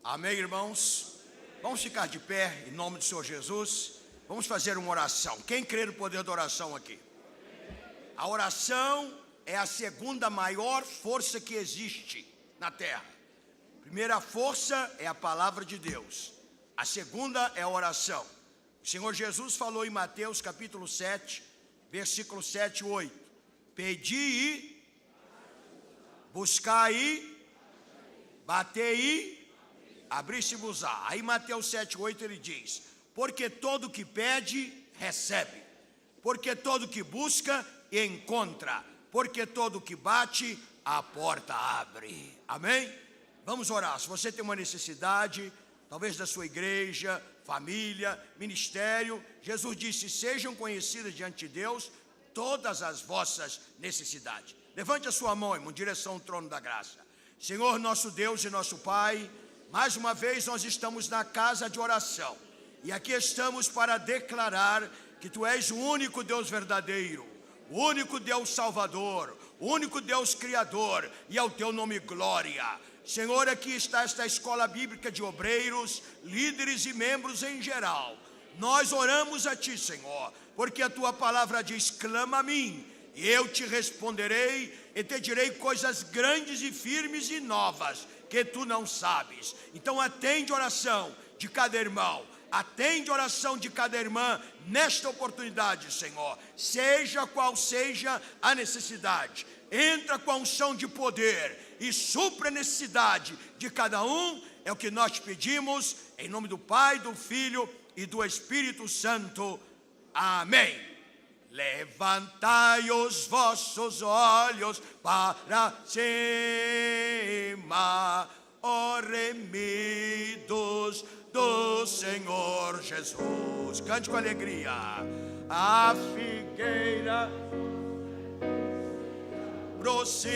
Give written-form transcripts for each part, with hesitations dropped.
Amém, irmãos? Vamos ficar de pé, em nome do Senhor Jesus. Vamos fazer uma oração. Quem crê no poder da oração aqui? A oração é a segunda maior força que existe na terra. A primeira força é a palavra de Deus. A segunda é a oração. O Senhor Jesus falou em Mateus capítulo 7, versículo 7 e 8. Pedi e buscai e batei e abri-se-vos-á. Aí Mateus 7, 8 ele diz: porque todo que pede, recebe. Porque todo que busca, encontra. Porque todo que bate, a porta abre. Amém? Vamos orar. Se você tem uma necessidade, talvez da sua igreja, família, ministério, Jesus disse: sejam conhecidas diante de Deus todas as vossas necessidades. Levante a sua mão, irmão, em direção ao trono da graça. Senhor, nosso Deus e nosso Pai, mais uma vez nós estamos na casa de oração. E aqui estamos para declarar que Tu és o único Deus verdadeiro, o único Deus Salvador, o único Deus Criador, e ao Teu nome glória. Senhor, aqui está esta escola bíblica de obreiros, líderes e membros em geral. Nós oramos a Ti, Senhor, porque a Tua palavra diz: clama a mim, e eu te responderei, e te direi coisas grandes e firmes e novas, que Tu não sabes. Então atende a oração de cada irmão, atende a oração de cada irmã nesta oportunidade, Senhor. Seja qual seja a necessidade, entra com a unção de poder e supra a necessidade de cada um. É o que nós te pedimos, em nome do Pai, do Filho e do Espírito Santo. Amém. Levantai os vossos olhos para cima, ó remidos do Senhor Jesus. Cante com alegria. A figueira aproxima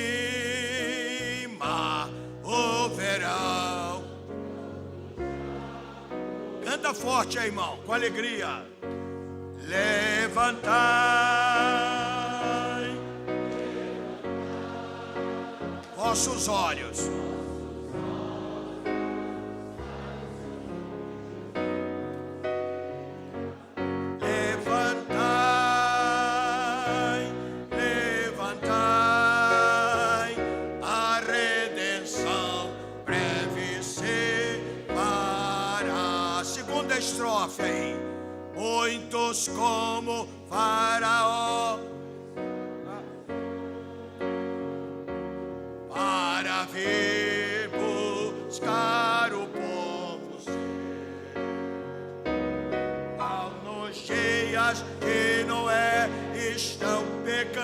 o verão. Canta forte aí, irmão, com alegria. Levantai vossos olhos. Levantai, levantai, a redenção breve se fará. Segunda estrofe aí. Muitos como Faraó, para vir buscar o povo seu, almas cheias de Noé estão pecando,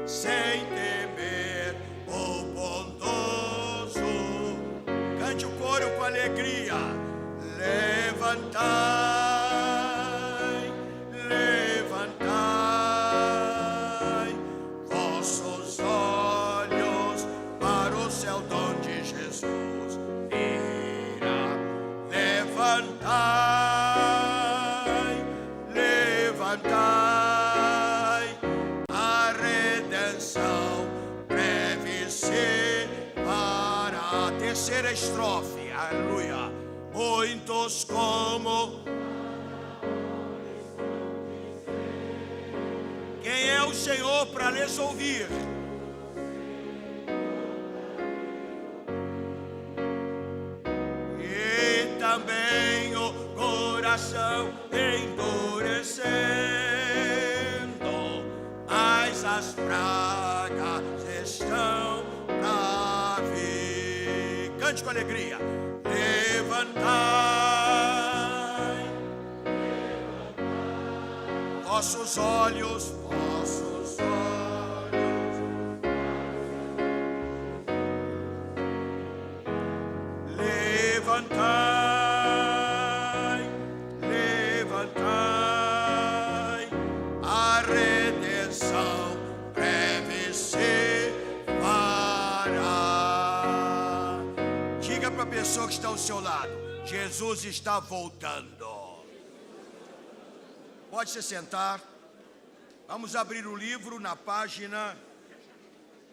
sem temer o bondoso. Cante o coro com alegria. Levantai, levantai vossos olhos para o céu donde Jesus irá. Levantai, levantai, a redenção breve se fará. Terceira estrofe, aleluia. Muitos como. Quem é o Senhor para lhes ouvir? E também o coração endurecendo, mas as pragas estão para vir. Cante com alegria. Levantai, vossos olhos, vossos olhos. Levantai, levantai, a redenção breve se fará. Diga para a pessoa que está ao seu lado: Jesus está voltando. Pode se sentar. Vamos abrir o livro na página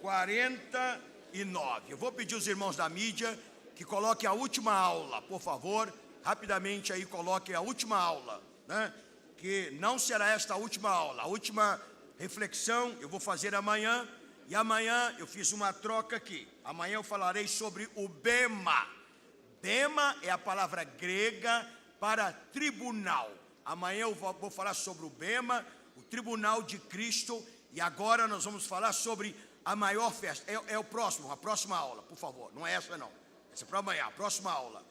40 e 9. Eu vou pedir aos irmãos da mídia que coloquem a última aula, por favor. Rapidamente aí coloquem a última aula, né? Que não será esta a última aula. A última reflexão eu vou fazer amanhã. E amanhã eu fiz uma troca aqui. Amanhã eu falarei sobre o bema. Bema é a palavra grega para tribunal. Amanhã eu vou falar sobre o bema, o tribunal de Cristo. E agora nós vamos falar sobre a maior festa. É o próximo, a próxima aula, por favor. Não é essa não. Essa é para amanhã, a próxima aula.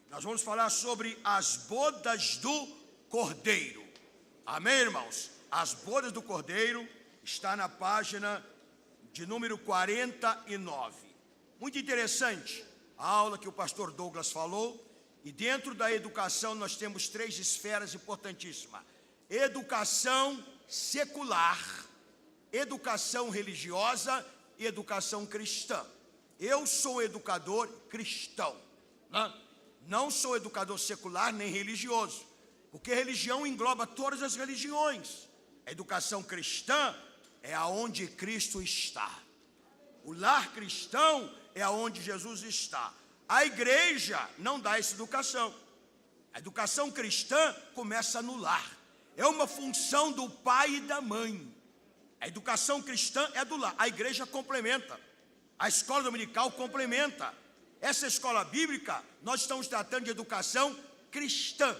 Nós vamos falar sobre as bodas do Cordeiro. Amém, irmãos? As bodas do Cordeiro está na página de número 49. Muito interessante a aula que o pastor Douglas falou. E dentro da educação nós temos 3 esferas importantíssimas: educação secular, educação religiosa e educação cristã. Eu sou educador cristão, né? Não sou educador secular nem religioso, porque religião engloba todas as religiões. A educação cristã é aonde Cristo está. O lar cristão é aonde Jesus está. A igreja não dá essa educação. A educação cristã começa no lar. É uma função do pai e da mãe. A educação cristã é do lar. A igreja complementa. A escola dominical complementa. Essa escola bíblica, nós estamos tratando de educação cristã.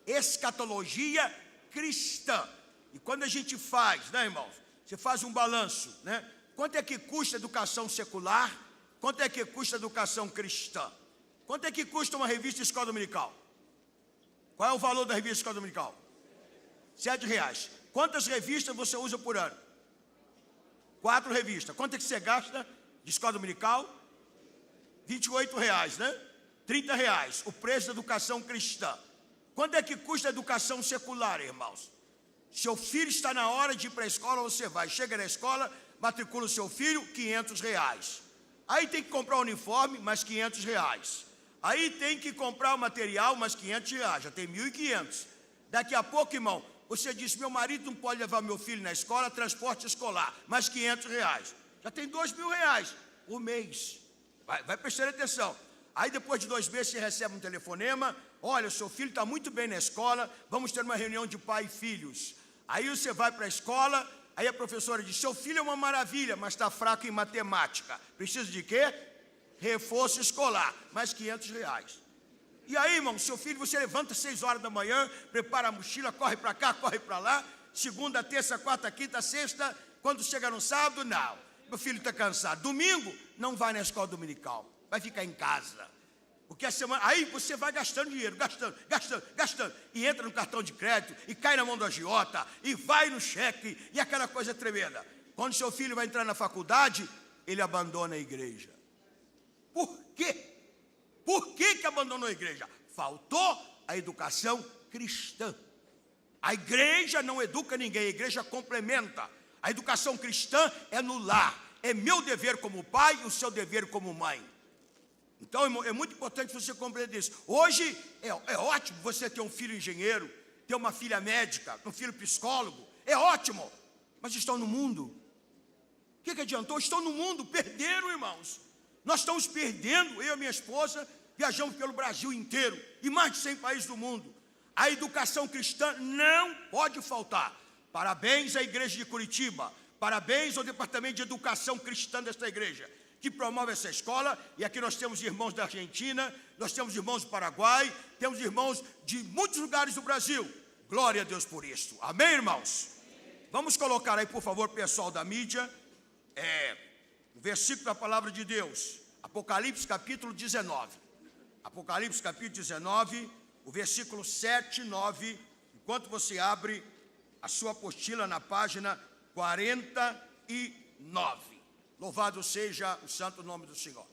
Escatologia cristã. E quando a gente faz, né, irmãos? Você faz um balanço, né? Quanto é que custa a educação secular? Quanto é que custa a educação cristã? Quanto é que custa uma revista escola dominical? Qual é o valor da revista escola dominical? R$7. Quantas revistas você usa por ano? 4 revistas. Quanto é que você gasta de escola dominical? R$28, né? R$30. O preço da educação cristã. Quanto é que custa a educação secular, irmãos? Seu filho está na hora de ir para a escola, você vai. Chega na escola, matricula o seu filho, R$500. Aí tem que comprar o uniforme, mais R$500. Aí tem que comprar o material, mais R$500. Já tem R$1.500. Daqui a pouco, irmão, você diz: meu marido não pode levar meu filho na escola, transporte escolar, mais R$500. Já tem R$2.000 por mês. Vai prestar atenção. Aí depois de 2 meses você recebe um telefonema: olha, seu filho está muito bem na escola, vamos ter uma reunião de pai e filhos. Aí você vai para a escola, aí a professora diz: seu filho é uma maravilha, mas está fraco em matemática. Precisa de quê? Reforço escolar, mais R$500. E aí, irmão, seu filho, você levanta às 6 horas da manhã, prepara a mochila, corre para cá, corre para lá. Segunda, terça, quarta, quinta, sexta. Quando chega no sábado, não. Meu filho está cansado. Domingo, não vai na escola dominical, vai ficar em casa. Porque a semana, aí você vai gastando dinheiro, gastando, e entra no cartão de crédito, e cai na mão do agiota, e vai no cheque, e aquela coisa tremenda. Quando seu filho vai entrar na faculdade, ele abandona a igreja. Por quê? Por que abandonou a igreja? Faltou a educação cristã. A igreja não educa ninguém, a igreja complementa. A educação cristã é no lar. É meu dever como pai e o seu dever como mãe. Então, irmão, é muito importante você compreender isso. Hoje é ótimo você ter um filho engenheiro, ter uma filha médica, um filho psicólogo. É ótimo. Mas estão no mundo. O que adiantou? Estão no mundo, perderam, irmãos. Nós estamos perdendo, eu e minha esposa, viajamos pelo Brasil inteiro, e mais de 100 países do mundo. A educação cristã não pode faltar. Parabéns à igreja de Curitiba, parabéns ao departamento de educação cristã desta igreja, que promove essa escola. E aqui nós temos irmãos da Argentina, nós temos irmãos do Paraguai, temos irmãos de muitos lugares do Brasil. Glória a Deus por isso. Amém, irmãos? Vamos colocar aí, por favor, pessoal da mídia, o versículo da palavra de Deus, Apocalipse capítulo 19. Apocalipse capítulo 19, o versículo 7 e 9. Enquanto você abre a sua apostila na página 49. Louvado seja o santo nome do Senhor.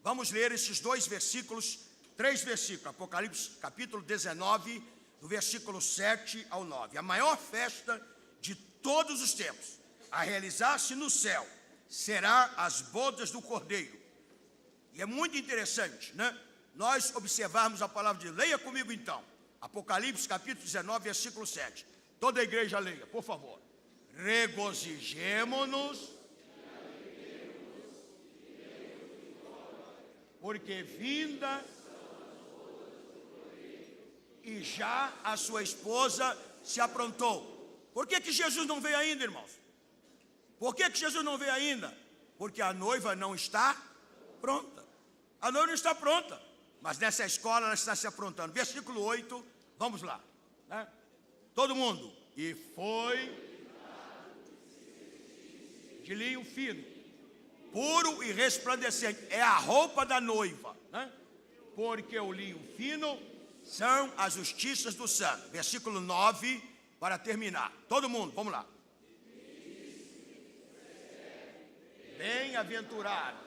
Vamos ler esses 2 versículos, 3 versículos. Apocalipse capítulo 19, do versículo 7 ao 9. A maior festa de todos os tempos, a realizar-se no céu, será as bodas do Cordeiro. E é muito interessante, né? Nós observarmos a palavra de Deus. Leia comigo então, Apocalipse capítulo 19, versículo 7. Toda a igreja leia, por favor. Regozijemo-nos porque vinda e já a sua esposa se aprontou. Por que Jesus não veio ainda, irmãos? Por que Jesus não veio ainda? Porque a noiva não está pronta. A noiva não está pronta, mas nessa escola ela está se aprontando. Versículo 8, vamos lá, né? Todo mundo. E foi de linho fino, puro e resplandecente. É a roupa da noiva, né? Porque o linho fino são as justiças do santo. Versículo 9, para terminar. Todo mundo, vamos lá. Bem-aventurados.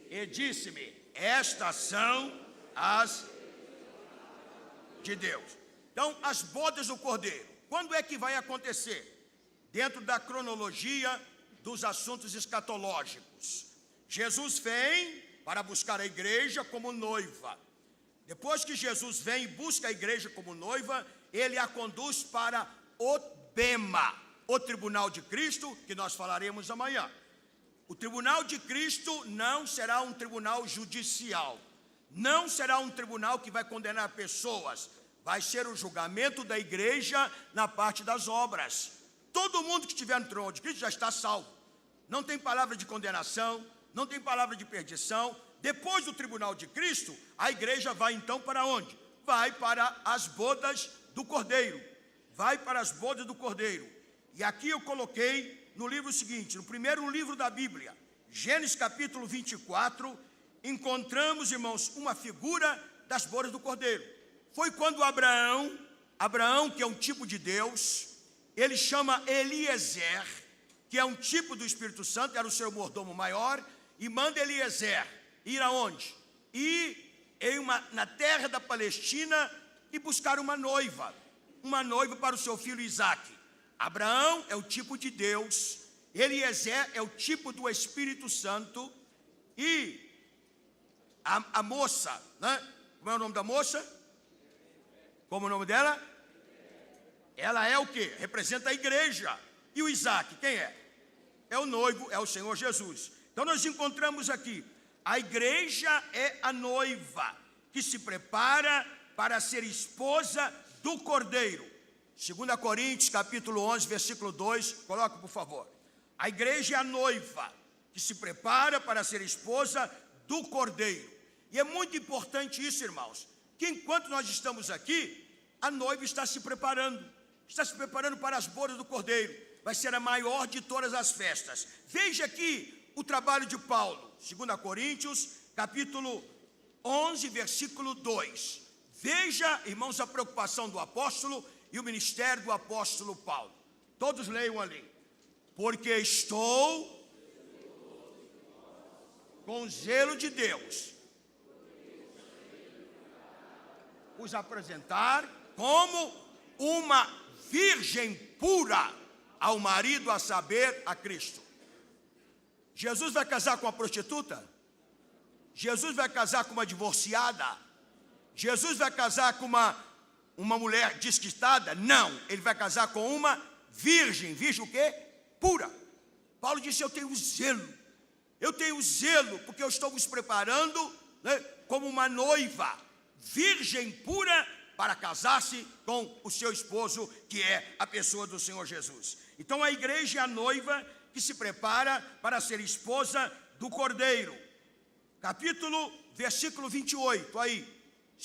E disse-me, estas são as de Deus. Então, as bodas do Cordeiro, quando é que vai acontecer? Dentro da cronologia dos assuntos escatológicos. Jesus vem para buscar a igreja como noiva. Depois que Jesus vem e busca a igreja como noiva, ele a conduz para o Bema, o tribunal de Cristo, que nós falaremos amanhã. O tribunal de Cristo não será um tribunal judicial, não será um tribunal que vai condenar pessoas, vai ser o julgamento da igreja na parte das obras. Todo mundo que estiver no tribunal de Cristo já está salvo, não tem palavra de condenação, não tem palavra de perdição. Depois do tribunal de Cristo, a igreja vai então para onde? Vai para as bodas do Cordeiro, vai para as bodas do Cordeiro. E aqui eu coloquei no livro seguinte, no primeiro livro da Bíblia, Gênesis capítulo 24, encontramos, irmãos, uma figura das bodas do Cordeiro. Foi quando Abraão, que é um tipo de Deus, ele chama Eliezer, que é um tipo do Espírito Santo, era o seu mordomo maior, e manda Eliezer ir aonde? Ir na terra da Palestina e buscar uma noiva para o seu filho Isaque. Abraão é o tipo de Deus, Eliezer é o tipo do Espírito Santo, e a moça, né? Como é o nome da moça? Como é o nome dela? Ela é o quê? Representa a igreja. E o Isaque, quem é? É o noivo, é o Senhor Jesus. Então nós encontramos aqui, a igreja é a noiva que se prepara para ser esposa do Cordeiro. 2 Coríntios, capítulo 11, versículo 2, coloca por favor. A igreja é a noiva que se prepara para ser esposa do Cordeiro. E é muito importante isso, irmãos, que enquanto nós estamos aqui, a noiva está se preparando para as bodas do Cordeiro. Vai ser a maior de todas as festas. Veja aqui o trabalho de Paulo, 2 Coríntios, capítulo 11, versículo 2. Veja, irmãos, a preocupação do apóstolo e o ministério do apóstolo Paulo. Todos leiam ali. Porque estou com zelo de Deus os apresentar como uma virgem pura ao marido, a saber, a Cristo. Jesus vai casar com uma prostituta? Jesus vai casar com uma divorciada? Jesus vai casar com uma mulher desquitada? Não, ele vai casar com uma virgem. Virgem o quê? Pura. Paulo disse, eu tenho zelo, porque eu estou vos preparando, né, como uma noiva, virgem pura, para casar-se com o seu esposo, que é a pessoa do Senhor Jesus. Então a igreja é a noiva que se prepara para ser esposa do Cordeiro. Versículo 28, aí,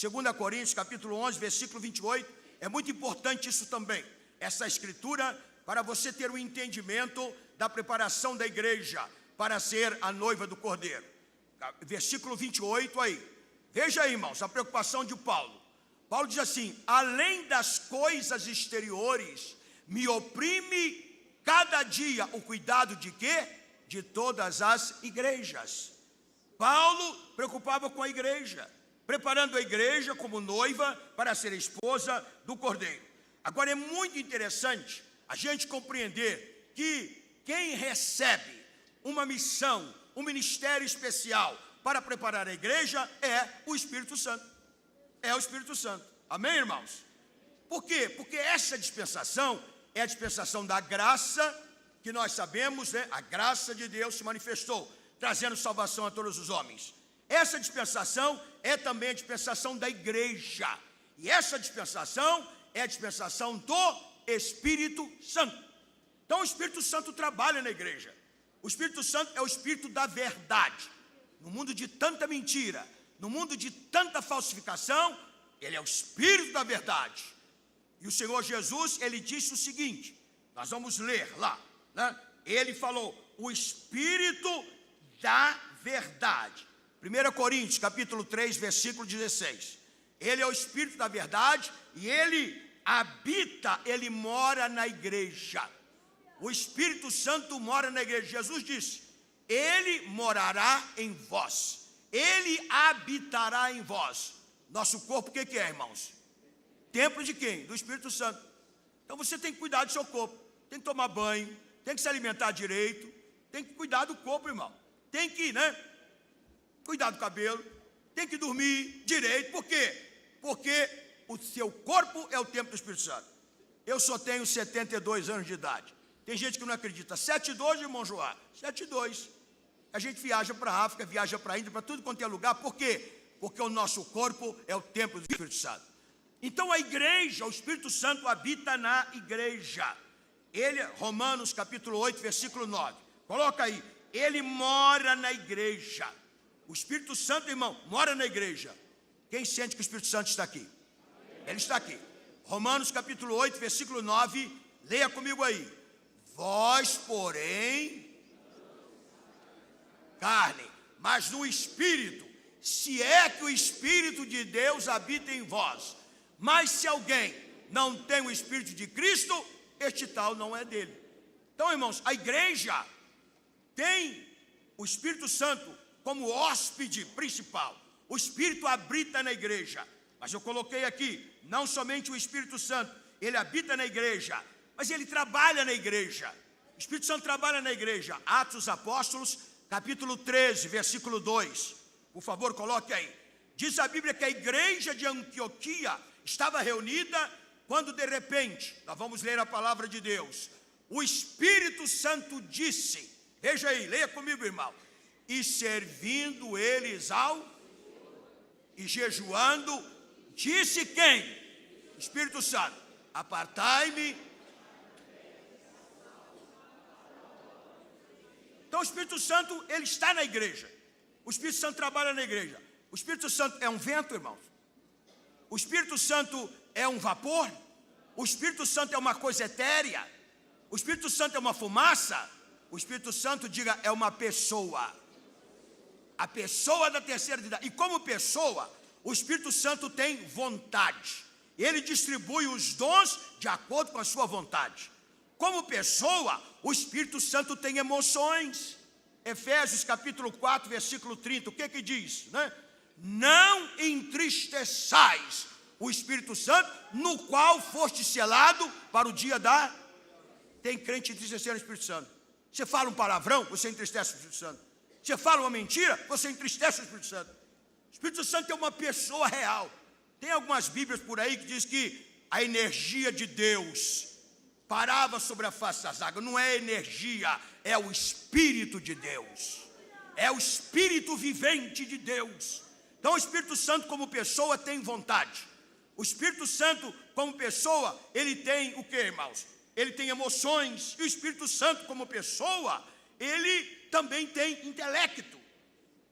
2 Coríntios, capítulo 11, versículo 28, é muito importante isso também, essa escritura, para você ter um entendimento da preparação da igreja para ser a noiva do Cordeiro. Versículo 28 aí, veja aí, irmãos, a preocupação de Paulo. Paulo diz assim, além das coisas exteriores, me oprime cada dia o cuidado de quê? De todas as igrejas. Paulo preocupava com a igreja, preparando a igreja como noiva para ser esposa do Cordeiro. Agora é muito interessante a gente compreender que quem recebe uma missão, um ministério especial para preparar a igreja é o Espírito Santo. É o Espírito Santo. Amém, irmãos? Por quê? Porque essa dispensação é a dispensação da graça que nós sabemos, né, a graça de Deus se manifestou, trazendo salvação a todos os homens. Essa dispensação é também a dispensação da igreja. E essa dispensação é a dispensação do Espírito Santo. Então o Espírito Santo trabalha na igreja. O Espírito Santo é o Espírito da verdade. No mundo de tanta mentira, no mundo de tanta falsificação, ele é o Espírito da verdade. E o Senhor Jesus, ele disse o seguinte, nós vamos ler lá, né? Ele falou, o Espírito da verdade. 1 Coríntios, capítulo 3, versículo 16. Ele é o Espírito da verdade e ele habita, ele mora na igreja. O Espírito Santo mora na igreja. Jesus disse, ele morará em vós, ele habitará em vós. Nosso corpo, o que é, irmãos? Templo de quem? Do Espírito Santo. Então você tem que cuidar do seu corpo, tem que tomar banho, tem que se alimentar direito, tem que cuidar do corpo, irmão. Tem que, cuidar do cabelo, tem que dormir direito. Por quê? Porque o seu corpo é o templo do Espírito Santo. Eu só tenho 72 anos de idade. Tem gente que não acredita. 7,2, irmão Joá? 7,2. A gente viaja para a África, viaja para a Índia, para tudo quanto é lugar. Por quê? Porque o nosso corpo é o templo do Espírito Santo. Então a igreja, o Espírito Santo habita na igreja. Ele, Romanos capítulo 8, versículo 9. Coloca aí. Ele mora na igreja. O Espírito Santo, irmão, mora na igreja. Quem sente que o Espírito Santo está aqui? Ele está aqui. Romanos capítulo 8, versículo 9. Leia comigo aí. Vós, porém, carne, mas no Espírito, se é que o Espírito de Deus habita em vós. Mas se alguém não tem o Espírito de Cristo, este tal não é dele. Então, irmãos, a igreja tem o Espírito Santo como hóspede principal. O Espírito habita na igreja. Mas eu coloquei aqui, não somente o Espírito Santo, ele habita na igreja, mas ele trabalha na igreja. O Espírito Santo trabalha na igreja. Atos dos Apóstolos, capítulo 13, versículo 2. Por favor, coloque aí. Diz a Bíblia que a igreja de Antioquia estava reunida quando de repente, nós vamos ler a palavra de Deus, o Espírito Santo disse, veja aí, leia comigo, irmão. E servindo eles e jejuando, disse quem? Espírito Santo, apartai-me. Então o Espírito Santo, ele está na igreja. O Espírito Santo trabalha na igreja. O Espírito Santo é um vento, irmãos. O Espírito Santo é um vapor. O Espírito Santo é uma coisa etérea. O Espírito Santo é uma fumaça. O Espírito Santo, diga, é uma pessoa. A pessoa da terceira idade. E como pessoa, o Espírito Santo tem vontade. Ele distribui os dons de acordo com a sua vontade. Como pessoa, o Espírito Santo tem emoções. Efésios capítulo 4, versículo 30, o que diz? Não entristeçais o Espírito Santo, no qual foste selado para o dia da... Tem crente entristecendo o Espírito Santo. Você fala um palavrão, você entristece o Espírito Santo. Você fala uma mentira, você entristece o Espírito Santo. O Espírito Santo é uma pessoa real. Tem algumas bíblias por aí que diz que a energia de Deus parava sobre a face das águas. Não é energia, é o Espírito de Deus. É o Espírito vivente de Deus. Então o Espírito Santo como pessoa tem vontade. O Espírito Santo como pessoa, ele tem o que, irmãos? Ele tem emoções. E o Espírito Santo como pessoa, ele também tem intelecto.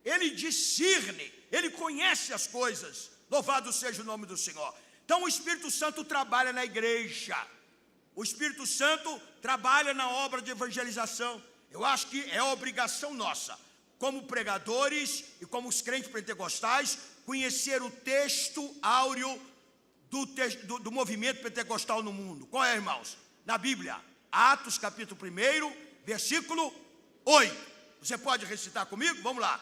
Ele discerne, ele conhece as coisas. Louvado seja o nome do Senhor. Então o Espírito Santo trabalha na igreja. O Espírito Santo trabalha na obra de evangelização. Eu acho que é obrigação nossa, como pregadores e como os crentes pentecostais, conhecer o texto áureo do movimento pentecostal no mundo. Qual é, irmãos? Na Bíblia, Atos capítulo 1, versículo 8. Você pode recitar comigo? Vamos lá.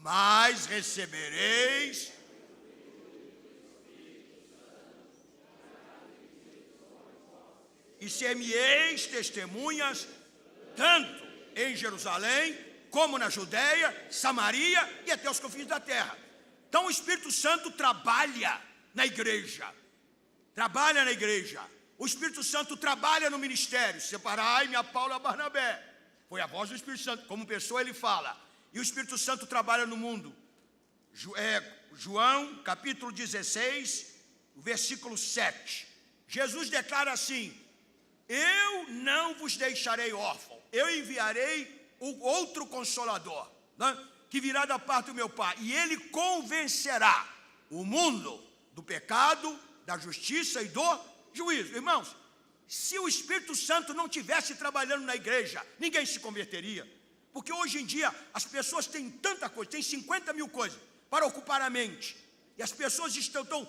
Mas recebereis... e ser-me-eis testemunhas, tanto em Jerusalém, como na Judeia, Samaria e até os confins da terra. Então o Espírito Santo trabalha na igreja. Trabalha na igreja. O Espírito Santo trabalha no ministério. Separai-me a Paulo e a Barnabé. Foi a voz do Espírito Santo. Como pessoa ele fala. E o Espírito Santo trabalha no mundo. João, capítulo 16, versículo 7. Jesus declara assim: eu não vos deixarei órfão. Eu enviarei o outro Consolador, né, que virá da parte do meu Pai. E ele convencerá o mundo do pecado, da justiça e do juízo. Irmãos, se o Espírito Santo não estivesse trabalhando na igreja, ninguém se converteria. Porque hoje em dia as pessoas têm tanta coisa, têm 50 mil coisas para ocupar a mente. E as pessoas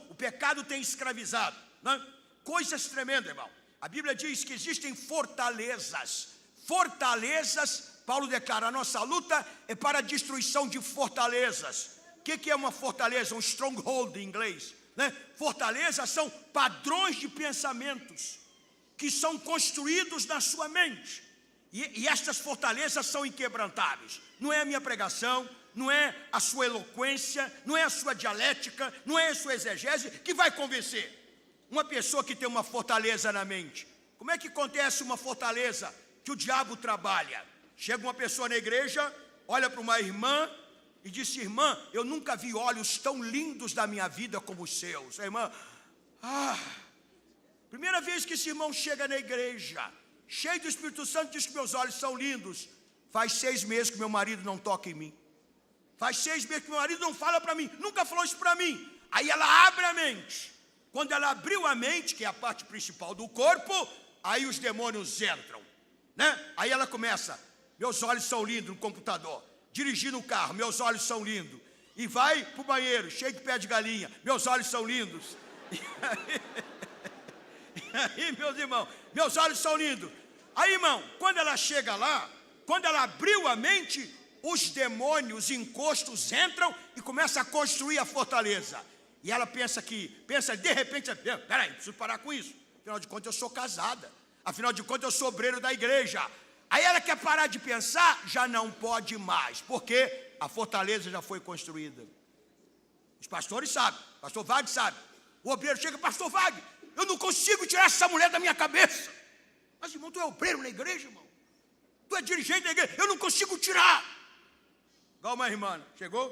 o pecado tem escravizado, né? Coisas tremendas, irmão. A Bíblia diz que existem fortalezas. Fortalezas, Paulo declara, a nossa luta é para a destruição de fortalezas. O que é uma fortaleza? Um stronghold em inglês, né? Fortalezas são padrões de pensamentos que são construídos na sua mente. E estas fortalezas são inquebrantáveis. Não é a minha pregação, não é a sua eloquência, não é a sua dialética, não é a sua exegese que vai convencer. Uma pessoa que tem uma fortaleza na mente. Como é que acontece uma fortaleza que o diabo trabalha? Chega uma pessoa na igreja, olha para uma irmã e diz: irmã, eu nunca vi olhos tão lindos da minha vida como os seus. A irmã, primeira vez que esse irmão chega na igreja, cheio do Espírito Santo, diz que meus olhos são lindos. Faz 6 meses que meu marido não toca em mim. Faz 6 meses que meu marido não fala para mim. Nunca falou isso para mim. Aí ela abre a mente. Quando ela abriu a mente, que é a parte principal do corpo, aí os demônios entram, né? Aí ela começa: meus olhos são lindos no computador. Dirigindo o carro, meus olhos são lindos. E vai para o banheiro, cheio de pé de galinha, meus olhos são lindos. E aí, meus irmãos, meus olhos são lindos. Aí, irmão, quando ela chega lá, quando ela abriu a mente, os demônios encostos entram e começam a construir a fortaleza. E ela pensa de repente, peraí, preciso parar com isso. Afinal de contas, eu sou casada. Afinal de contas, eu sou obreiro da igreja. Aí ela quer parar de pensar, já não pode mais, porque a fortaleza já foi construída. Os pastores sabem, pastor Wagner sabe. O obreiro chega: pastor Wagner, eu não consigo tirar essa mulher da minha cabeça. Mas, irmão, tu é obreiro na igreja, irmão. Tu é dirigente da igreja, eu não consigo tirar. Igual uma irmã, chegou: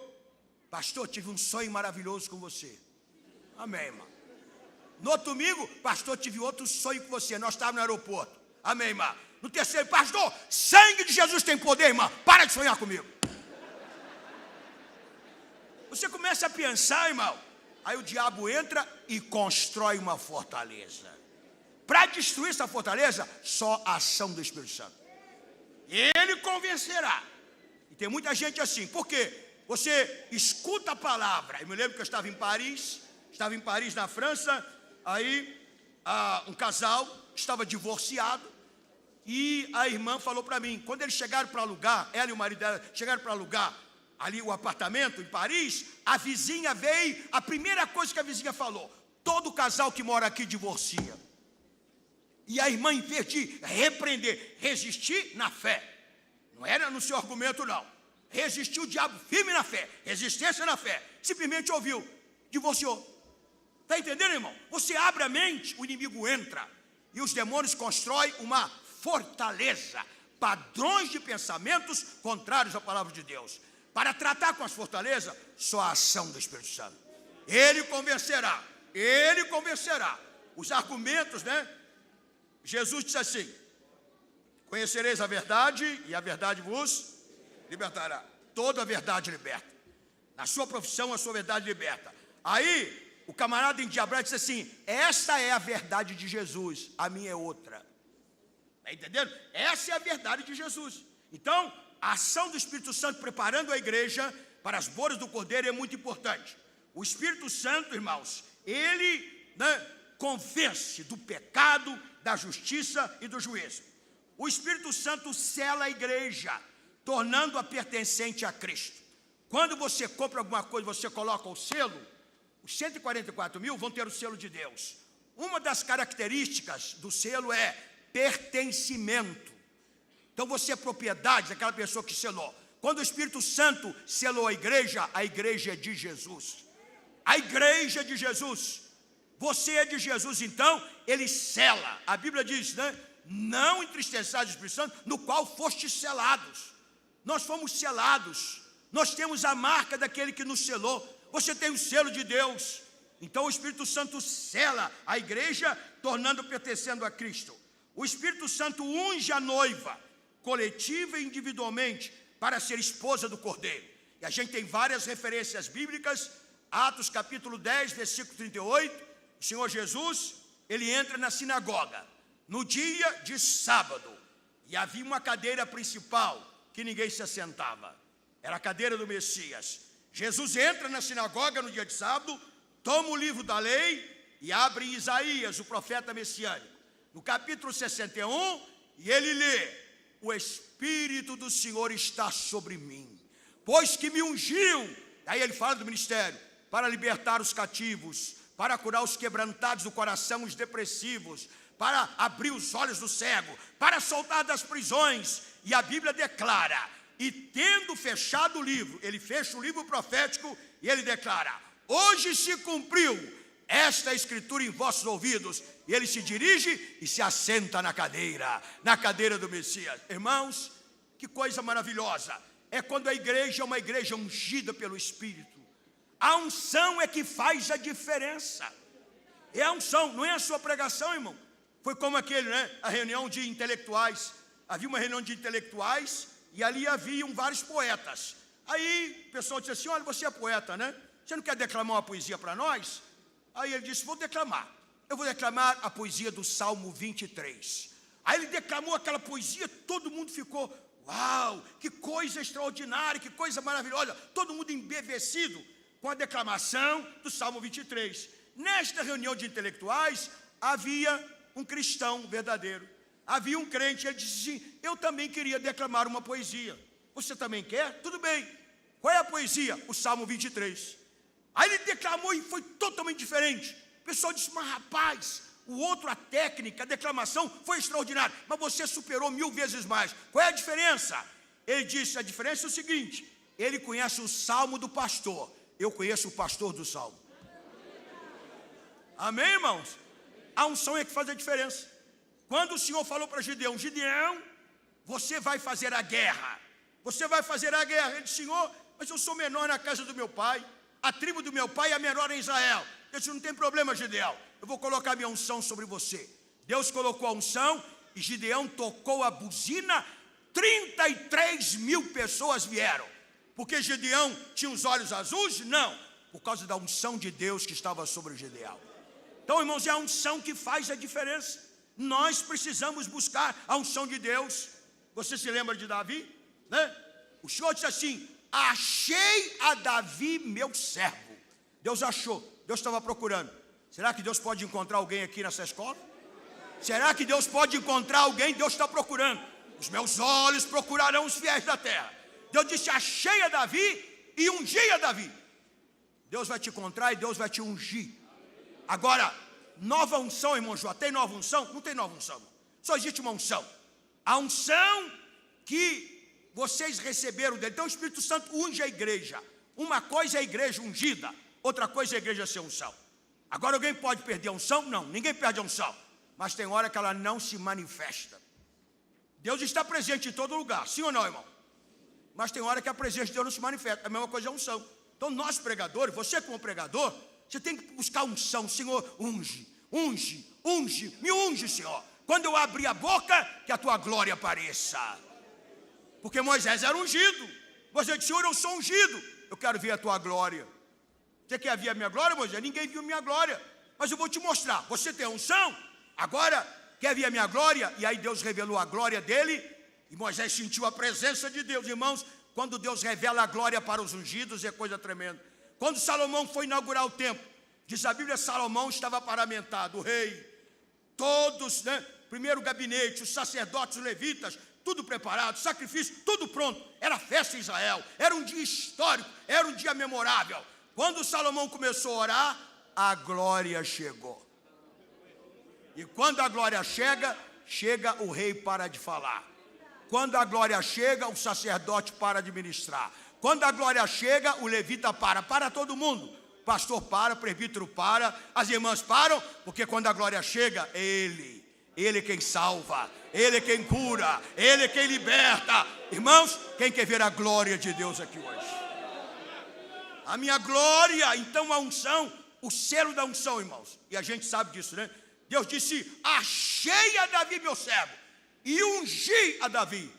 pastor, tive um sonho maravilhoso com você. Amém, irmão. No outro domingo: pastor, tive outro sonho com você. Nós estávamos no aeroporto. Amém, irmão. No terceiro: pastor, sangue de Jesus tem poder, irmão. Para de sonhar comigo. Você começa a pensar, irmão. Aí o diabo entra e constrói uma fortaleza. Para destruir essa fortaleza, só a ação do Espírito Santo. Ele convencerá. E tem muita gente assim. Por quê? Você escuta a palavra. Eu me lembro que eu estava em Paris, na França. Aí um casal estava divorciado. E a irmã falou para mim, quando eles chegaram para alugar, ela e o marido dela chegaram para alugar ali o apartamento em Paris, a vizinha veio, a primeira coisa que a vizinha falou: todo casal que mora aqui divorcia. E a irmã, em vez de repreender, resistir na fé, não era no seu argumento não, resistiu o diabo firme na fé, resistência na fé, simplesmente ouviu, divorciou. Está entendendo, irmão? Você abre a mente, o inimigo entra, e os demônios constroem uma fortaleza, padrões de pensamentos contrários à palavra de Deus. Para tratar com as fortalezas, só a ação do Espírito Santo. Ele convencerá. Os argumentos, né? Jesus disse assim: conhecereis a verdade e a verdade vos libertará. Toda a verdade liberta. Na sua profissão, a sua verdade liberta. Aí, o camarada endiabrado disse assim: essa é a verdade de Jesus, a minha é outra. Está entendendo? Essa é a verdade de Jesus. Então, a ação do Espírito Santo preparando a igreja para as bodas do Cordeiro é muito importante. O Espírito Santo, irmãos, ele, né, convence do pecado, da justiça e do juízo. O Espírito Santo sela a igreja, tornando-a pertencente a Cristo. Quando você compra alguma coisa, você coloca o selo, os 144 mil vão ter o selo de Deus. Uma das características do selo é pertencimento. Então você é propriedade daquela pessoa que selou. Quando o Espírito Santo selou a igreja é de Jesus. A igreja é de Jesus. Você é de Jesus, então Ele sela. A Bíblia diz, né? Não entristeçais o Espírito Santo, no qual fostes selados. Nós fomos selados. Nós temos a marca daquele que nos selou. Você tem o selo de Deus. Então o Espírito Santo sela a igreja, pertencendo a Cristo. O Espírito Santo unge a noiva, coletiva e individualmente, para ser esposa do Cordeiro. E a gente tem várias referências bíblicas. Atos capítulo 10, versículo 38. O Senhor Jesus, Ele entra na sinagoga no dia de sábado, e havia uma cadeira principal que ninguém se assentava. Era a cadeira do Messias. Jesus entra na sinagoga no dia de sábado, toma o livro da lei e abre em Isaías, o profeta messiânico, no capítulo 61, e ele lê: o Espírito do Senhor está sobre mim, pois que me ungiu. Aí ele fala do ministério: para libertar os cativos, para curar os quebrantados do coração, os depressivos, para abrir os olhos do cego, para soltar das prisões. E a Bíblia declara: e tendo fechado o livro, ele fecha o livro profético e ele declara: hoje se cumpriu esta escritura em vossos ouvidos. E ele se dirige e se assenta na cadeira do Messias. Irmãos, que coisa maravilhosa é quando a igreja é uma igreja ungida pelo Espírito. A unção é que faz a diferença. É a unção, não é a sua pregação, irmão. Foi como aquele, né? A reunião de intelectuais. Havia uma reunião de intelectuais e ali haviam vários poetas. Aí o pessoal disse assim: olha, você é poeta, né? Você não quer declamar uma poesia para nós? Aí ele disse: vou declamar. Eu vou declamar a poesia do Salmo 23. Aí ele declamou aquela poesia, todo mundo ficou: uau, que coisa extraordinária, que coisa maravilhosa. Todo mundo embevecido com a declamação do Salmo 23. Nesta reunião de intelectuais havia um cristão verdadeiro. Havia um crente. Ele disse assim: eu também queria declamar uma poesia. Você também quer? Tudo bem. Qual é a poesia? O Salmo 23. Aí ele declamou e foi totalmente diferente. O pessoal disse: mas rapaz, o outro, a técnica, a declamação foi extraordinária, mas você superou 1000 vezes mais. Qual é a diferença? Ele disse: a diferença é o seguinte: ele conhece o Salmo do pastor, eu conheço o pastor do Salmo. Amém, irmãos? A unção é que faz a diferença. Quando o Senhor falou para Gideão: Gideão, você vai fazer a guerra. Você vai fazer a guerra. Ele disse: Senhor, mas eu sou menor na casa do meu pai. A tribo do meu pai é a menor em Israel. Eu disse: não tem problema, Gideão. Eu vou colocar minha unção sobre você. Deus colocou a unção e Gideão tocou a buzina. 33.000 pessoas vieram. Porque Gideão tinha os olhos azuis? Não. Por causa da unção de Deus que estava sobre Gideão. Então, irmãos, é a unção que faz a diferença. Nós precisamos buscar a unção de Deus. Você se lembra de Davi? Né? O Senhor disse assim: achei a Davi meu servo. Deus achou, Deus estava procurando. Será que Deus pode encontrar alguém aqui nessa escola? Será que Deus pode encontrar alguém? Deus está procurando. Os meus olhos procurarão os fiéis da terra. Deus disse: achei a Davi e ungi a Davi. Deus vai te encontrar e Deus vai te ungir. Agora, nova unção, irmão João, tem nova unção? Não tem nova unção, só existe uma unção. A unção que vocês receberam dele. Então o Espírito Santo unge a igreja. Uma coisa é a igreja ungida, outra coisa é a igreja ser unção. Agora alguém pode perder a unção? Não, ninguém perde a unção. Mas tem hora que ela não se manifesta. Deus está presente em todo lugar, sim ou não, irmão? Mas tem hora que a presença de Deus não se manifesta. A mesma coisa é a unção. Então nós pregadores, você como pregador, você tem que buscar unção. Senhor, unge, unge, unge, me unge, Senhor. Quando eu abrir a boca, que a tua glória apareça. Porque Moisés era ungido. Moisés disse: Senhor, eu sou ungido, eu quero ver a tua glória. Você quer ver a minha glória, Moisés? Ninguém viu a minha glória, mas eu vou te mostrar. Você tem a unção? Agora, quer ver a minha glória? E aí Deus revelou a glória dele, e Moisés sentiu a presença de Deus. Irmãos, quando Deus revela a glória para os ungidos, é coisa tremenda. Quando Salomão foi inaugurar o templo, diz a Bíblia, Salomão estava paramentado, o rei, todos, né? Primeiro gabinete, os sacerdotes, os levitas, tudo preparado, sacrifício, tudo pronto. Era festa em Israel, era um dia histórico, era um dia memorável. Quando Salomão começou a orar, a glória chegou. E quando a glória chega, o rei para de falar. Quando a glória chega, o sacerdote para de ministrar. Quando a glória chega, o levita para todo mundo. pastor para, presbítero para, as irmãs param, porque quando a glória chega, Ele é quem salva, Ele é quem cura, Ele é quem liberta. Irmãos, quem quer ver a glória de Deus aqui hoje? A minha glória, então a unção, o selo da unção, irmãos, e a gente sabe disso, né? Deus disse: achei a Davi meu servo, e ungi a Davi.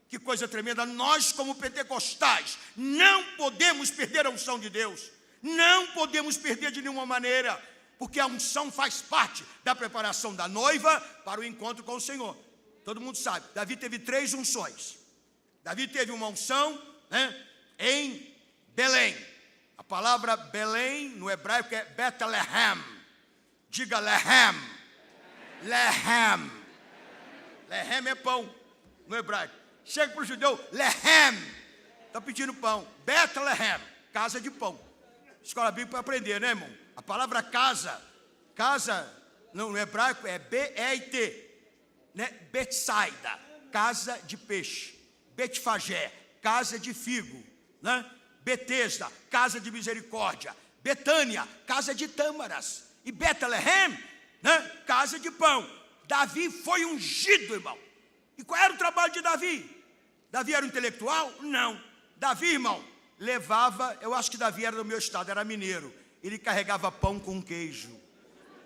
Que coisa tremenda. Nós como pentecostais não podemos perder a unção de Deus, não podemos perder de nenhuma maneira, porque a unção faz parte da preparação da noiva para o encontro com o Senhor. Todo mundo sabe, Davi teve 3 unções. Davi teve uma unção, né, em Belém. A palavra Belém no hebraico é Betlehem. Diga Lehem. Lehem. Lehem é pão no hebraico. Chega para o judeu, Lehem, está pedindo pão. Betlehem, casa de pão. Escola bíblica para aprender, né, irmão? A palavra casa no hebraico é B-E-I-T, né? Betsaida, casa de peixe. Betfagé, casa de figo, né? Betesda, casa de misericórdia. Betânia, casa de tâmaras. E Betlehem, né? Casa de pão. Davi foi ungido, irmão. E qual era o trabalho de Davi? Davi era um intelectual? Não. Davi, irmão, levava, eu acho que Davi era do meu estado, era mineiro. Ele carregava pão com queijo.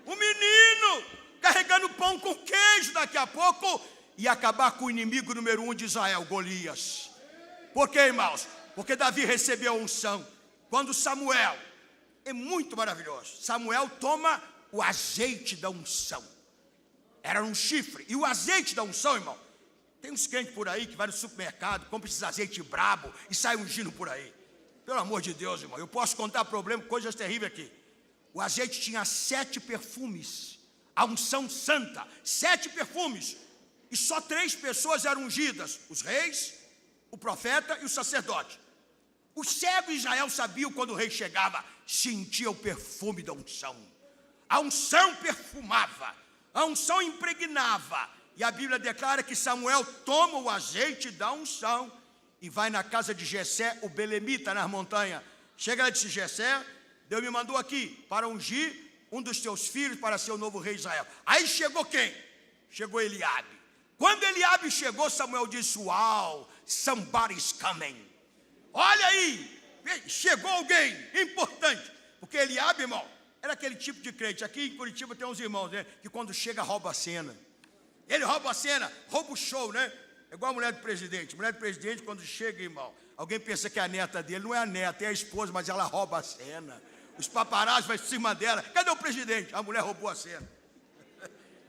O menino carregando pão com queijo, daqui a pouco ia acabar com o inimigo número 1 de Israel, Golias. Por quê, irmãos? Porque Davi recebeu a unção. Quando Samuel, é muito maravilhoso, Samuel toma o azeite da unção. Era um chifre. E o azeite da unção, irmão, tem uns crentes por aí que vai no supermercado, compra esses azeite brabo e sai ungindo por aí. Pelo amor de Deus, irmão, eu posso contar problema, coisas terríveis aqui. O azeite tinha 7 perfumes, a unção santa, 7 perfumes. E só 3 pessoas eram ungidas: os reis, o profeta e o sacerdote. Os cegos de Israel sabiam quando o rei chegava, sentia o perfume da unção. A unção perfumava, a unção impregnava. E a Bíblia declara que Samuel toma o azeite da unção e vai na casa de Jessé, o belemita, nas montanhas. Chega lá e disse: Jessé, Deus me mandou aqui para ungir um dos teus filhos para ser o novo rei de Israel. Aí chegou quem? Chegou Eliabe. Quando Eliabe chegou, Samuel disse: uau, somebody's coming. Olha aí, chegou alguém importante. Porque Eliabe, irmão, era aquele tipo de crente. Aqui em Curitiba tem uns irmãos, né, que quando chega rouba a cena. Ele rouba a cena, rouba o show, né? É igual a mulher do presidente. Mulher do presidente, quando chega, irmão, alguém pensa que é a neta dele. Não é a neta, é a esposa, mas ela rouba a cena. Os paparazzi vão em cima dela. Cadê o presidente? A mulher roubou a cena.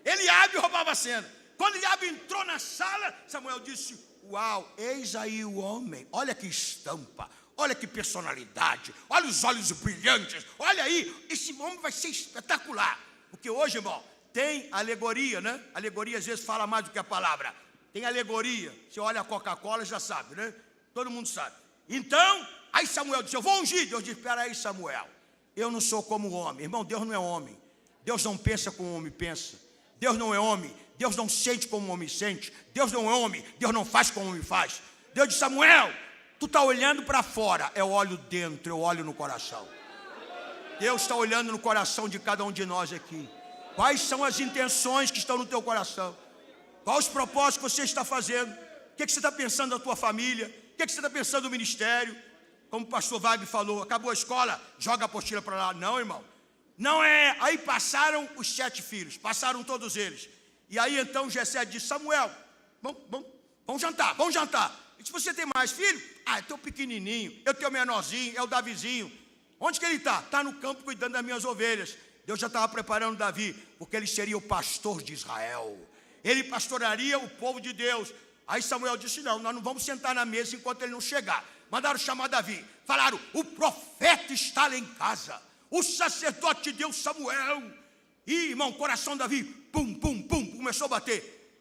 Eliabe roubava a cena. Quando Eliabe entrou na sala, Samuel disse: uau, eis aí o homem. Olha que estampa, olha que personalidade, olha os olhos brilhantes. Olha aí, esse homem vai ser espetacular. Porque hoje, irmão, tem alegoria, né? Alegoria às vezes fala mais do que a palavra. Tem alegoria. Você olha a Coca-Cola, já sabe, né? Todo mundo sabe. Então, aí Samuel disse: eu vou ungir. Deus disse: espera aí, Samuel, eu não sou como o homem. Irmão, Deus não é homem. Deus não pensa como o homem pensa. Deus não é homem. Deus não sente como o homem sente. Deus não é homem. Deus não faz como o homem faz. Deus disse: Samuel, tu está olhando para fora. Eu olho dentro, eu olho no coração. Deus está olhando no coração de cada um de nós aqui. Quais são as intenções que estão no teu coração? Quais os propósitos que você está fazendo? O que você está pensando da tua família? O que você está pensando do ministério? Como o pastor Wagner falou, acabou a escola, joga a apostila para lá. Não, irmão, não é. Aí passaram os 7 filhos, passaram todos eles. E aí então Jessé disse: Samuel, vamos jantar, vamos jantar. Ele disse: você tem mais filho? Ah, eu tenho pequenininho, eu tenho o menorzinho, é o Davizinho. Onde que ele está? Está no campo cuidando das minhas ovelhas. Deus já estava preparando Davi, porque ele seria o pastor de Israel. Ele pastorearia o povo de Deus. Aí Samuel disse: não, nós não vamos sentar na mesa enquanto ele não chegar. Mandaram chamar Davi. Falaram: o profeta está lá em casa. O sacerdote deu Samuel. E, irmão, coração de Davi, pum, pum, pum, começou a bater.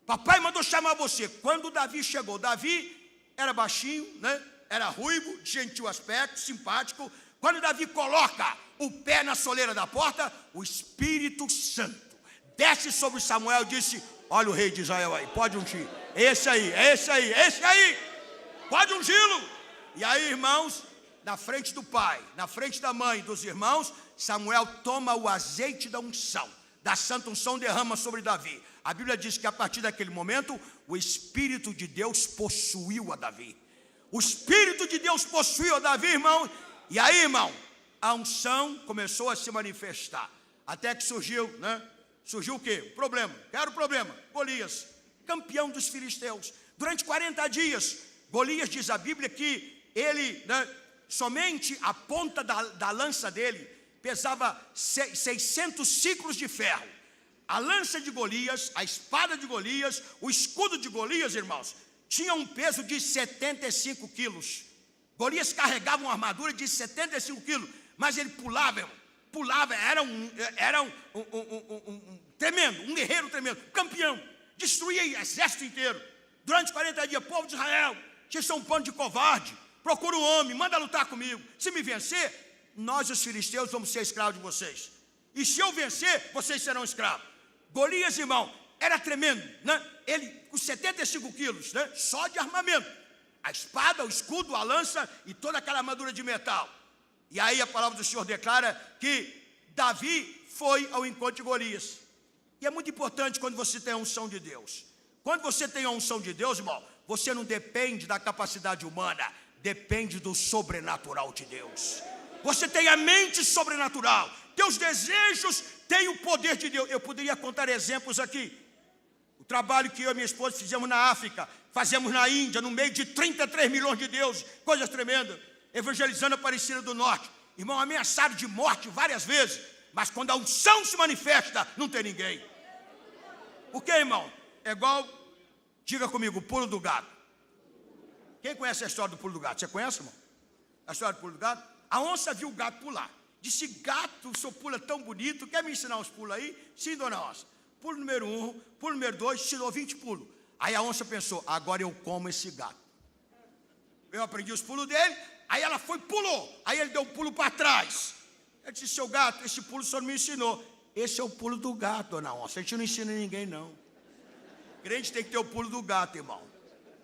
Papai mandou chamar você. Quando Davi chegou, Davi era baixinho, né? Era ruivo, de gentil aspecto, simpático. Quando Davi coloca o pé na soleira da porta, o Espírito Santo desce sobre Samuel e disse: olha o rei de Israel aí, pode ungir. Esse aí, pode ungí-lo. E aí, irmãos, na frente do pai, na frente da mãe, dos irmãos, Samuel toma o azeite da unção, da santa unção, derrama sobre Davi. A Bíblia diz que a partir daquele momento, o Espírito de Deus possuiu a Davi. O Espírito de Deus possuiu a Davi, irmão. E aí, irmão, a unção começou a se manifestar. Até que surgiu, Surgiu o quê? O problema. Qual era o problema? Golias, campeão dos filisteus. Durante 40 dias, Golias, diz a Bíblia, que ele, somente a ponta da lança dele pesava 600 ciclos de ferro. A lança de Golias, a espada de Golias, o escudo de Golias, irmãos, tinha um peso de 75 quilos. Golias carregava uma armadura de 75 quilos, mas ele pulava, era um tremendo, um guerreiro tremendo, campeão, destruía o exército inteiro. Durante 40 dias, povo de Israel, vocês são um bando de covarde, procura um homem, manda lutar comigo. Se me vencer, nós os filisteus vamos ser escravos de vocês. E se eu vencer, vocês serão escravos. Golias, irmão, era tremendo, Ele com 75 quilos, só de armamento. A espada, o escudo, a lança e toda aquela armadura de metal. E aí a palavra do Senhor declara que Davi foi ao encontro de Golias. E é muito importante quando você tem a unção de Deus. Quando você tem a unção de Deus, irmão, você não depende da capacidade humana, depende do sobrenatural de Deus. Você tem a mente sobrenatural, teus desejos têm o poder de Deus. Eu poderia contar exemplos aqui. O trabalho que eu e minha esposa fizemos na África, fazemos na Índia, no meio de 33 milhões de deuses, coisas tremendas, evangelizando a Aparecida do Norte. Irmão, ameaçado de morte várias vezes, mas quando a unção se manifesta, não tem ninguém. Por quê, irmão? É igual, diga comigo, o pulo do gato. Quem conhece a história do pulo do gato? Você conhece, irmão? A história do pulo do gato? A onça viu o gato pular. Disse, gato, o seu pulo é tão bonito, quer me ensinar uns pulos aí? Sim, dona onça. Pulo número 1, pulo número 2, tirou 20 pulos. Aí a onça pensou, agora eu como esse gato. Eu aprendi os pulos dele, aí ela foi, pulou. Aí ele deu um pulo para trás. Eu disse, seu gato, esse pulo o senhor me ensinou. Esse é o pulo do gato, dona onça. A gente não ensina ninguém, não. Crente tem que ter o pulo do gato, irmão.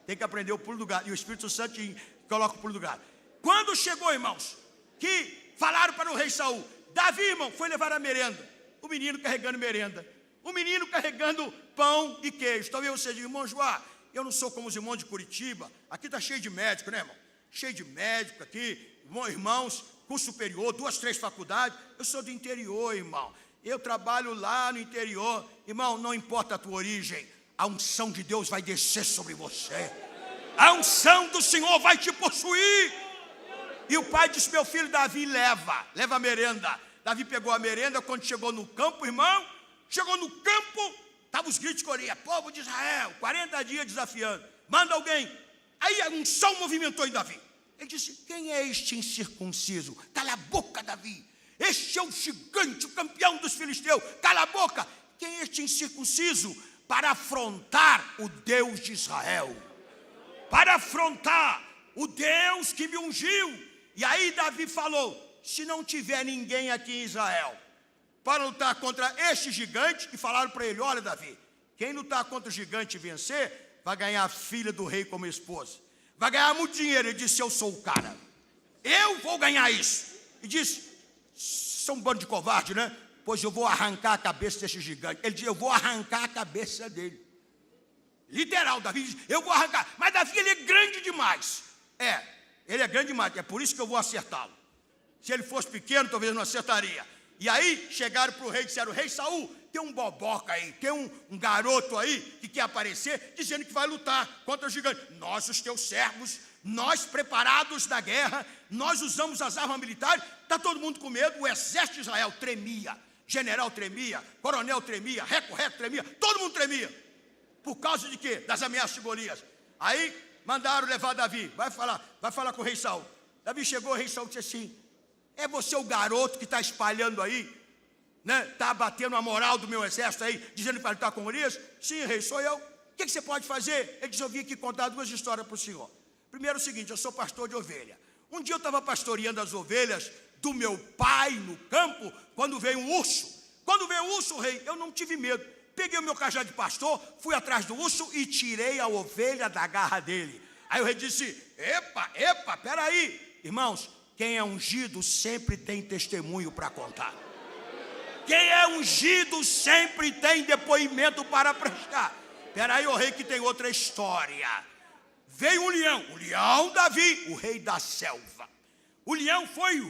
Tem que aprender o pulo do gato. E o Espírito Santo coloca o pulo do gato. Quando chegou, irmãos, que falaram para o rei Saul, Davi, irmão, foi levar a merenda. O menino carregando merenda. O menino carregando pão e queijo. Talvez você diga, irmão Joá, eu não sou como os irmãos de Curitiba. Aqui está cheio de médico, né, irmão? Cheio de médico aqui. Irmãos, curso superior, 2, 3 faculdades. Eu sou do interior, irmão. Eu trabalho lá no interior. Irmão, não importa a tua origem, a unção de Deus vai descer sobre você. A unção do Senhor vai te possuir. E o pai disse, meu filho Davi, leva a merenda. Davi pegou a merenda, quando chegou no campo, irmão, chegou no campo, estavam os gritos de Golias, povo de Israel, 40 dias desafiando, manda alguém. Aí a unção movimentou em Davi. Ele disse, quem é este incircunciso? Cala a boca, Davi. Este é o gigante, o campeão dos filisteus. Cala a boca. Quem é este incircunciso? Para afrontar o Deus de Israel. Para afrontar o Deus que me ungiu. E aí Davi falou, se não tiver ninguém aqui em Israel para lutar contra este gigante, e falaram para ele, olha Davi, quem lutar contra o gigante e vencer, vai ganhar a filha do rei como esposa. Vai ganhar muito dinheiro. Ele disse, eu sou o cara. Eu vou ganhar isso. E disse, são um bando de covarde, né? Pois eu vou arrancar a cabeça desse gigante. Ele disse, eu vou arrancar a cabeça dele. Literal, Davi disse, eu vou arrancar. Mas Davi, ele é grande demais. Ele é grande demais. É por isso que eu vou acertá-lo. Se ele fosse pequeno, talvez eu não acertaria. E aí, chegaram para o rei e disseram, rei Saul, tem um boboca aí, tem um garoto aí que quer aparecer, dizendo que vai lutar contra o gigante. Nós, os teus servos, nós preparados na guerra, nós usamos as armas militares, está todo mundo com medo, o exército de Israel tremia, general tremia, coronel tremia, reco tremia, todo mundo tremia. Por causa de quê? Das ameaças de Golias. Aí mandaram levar Davi, vai falar com o rei Saul. Davi chegou, o rei Saul disse assim, é você o garoto que está espalhando aí, né? Está batendo a moral do meu exército aí, dizendo que vai lutar com Golias? Sim, rei, sou eu. O que você pode fazer? Ele disse, eu vim aqui contar 2 histórias para o senhor. Primeiro é o seguinte, eu sou pastor de ovelha. Um dia eu estava pastoreando as ovelhas do meu pai no campo, quando veio um urso. Quando veio o urso, rei, eu não tive medo. Peguei o meu cajado de pastor, fui atrás do urso e tirei a ovelha da garra dele. Aí o rei disse, epa, peraí. Irmãos, Quem é ungido sempre tem testemunho para contar. Quem é ungido sempre tem depoimento para prestar. Espera aí, o rei, que tem outra história. Veio o leão Davi, o rei da selva. O leão foi,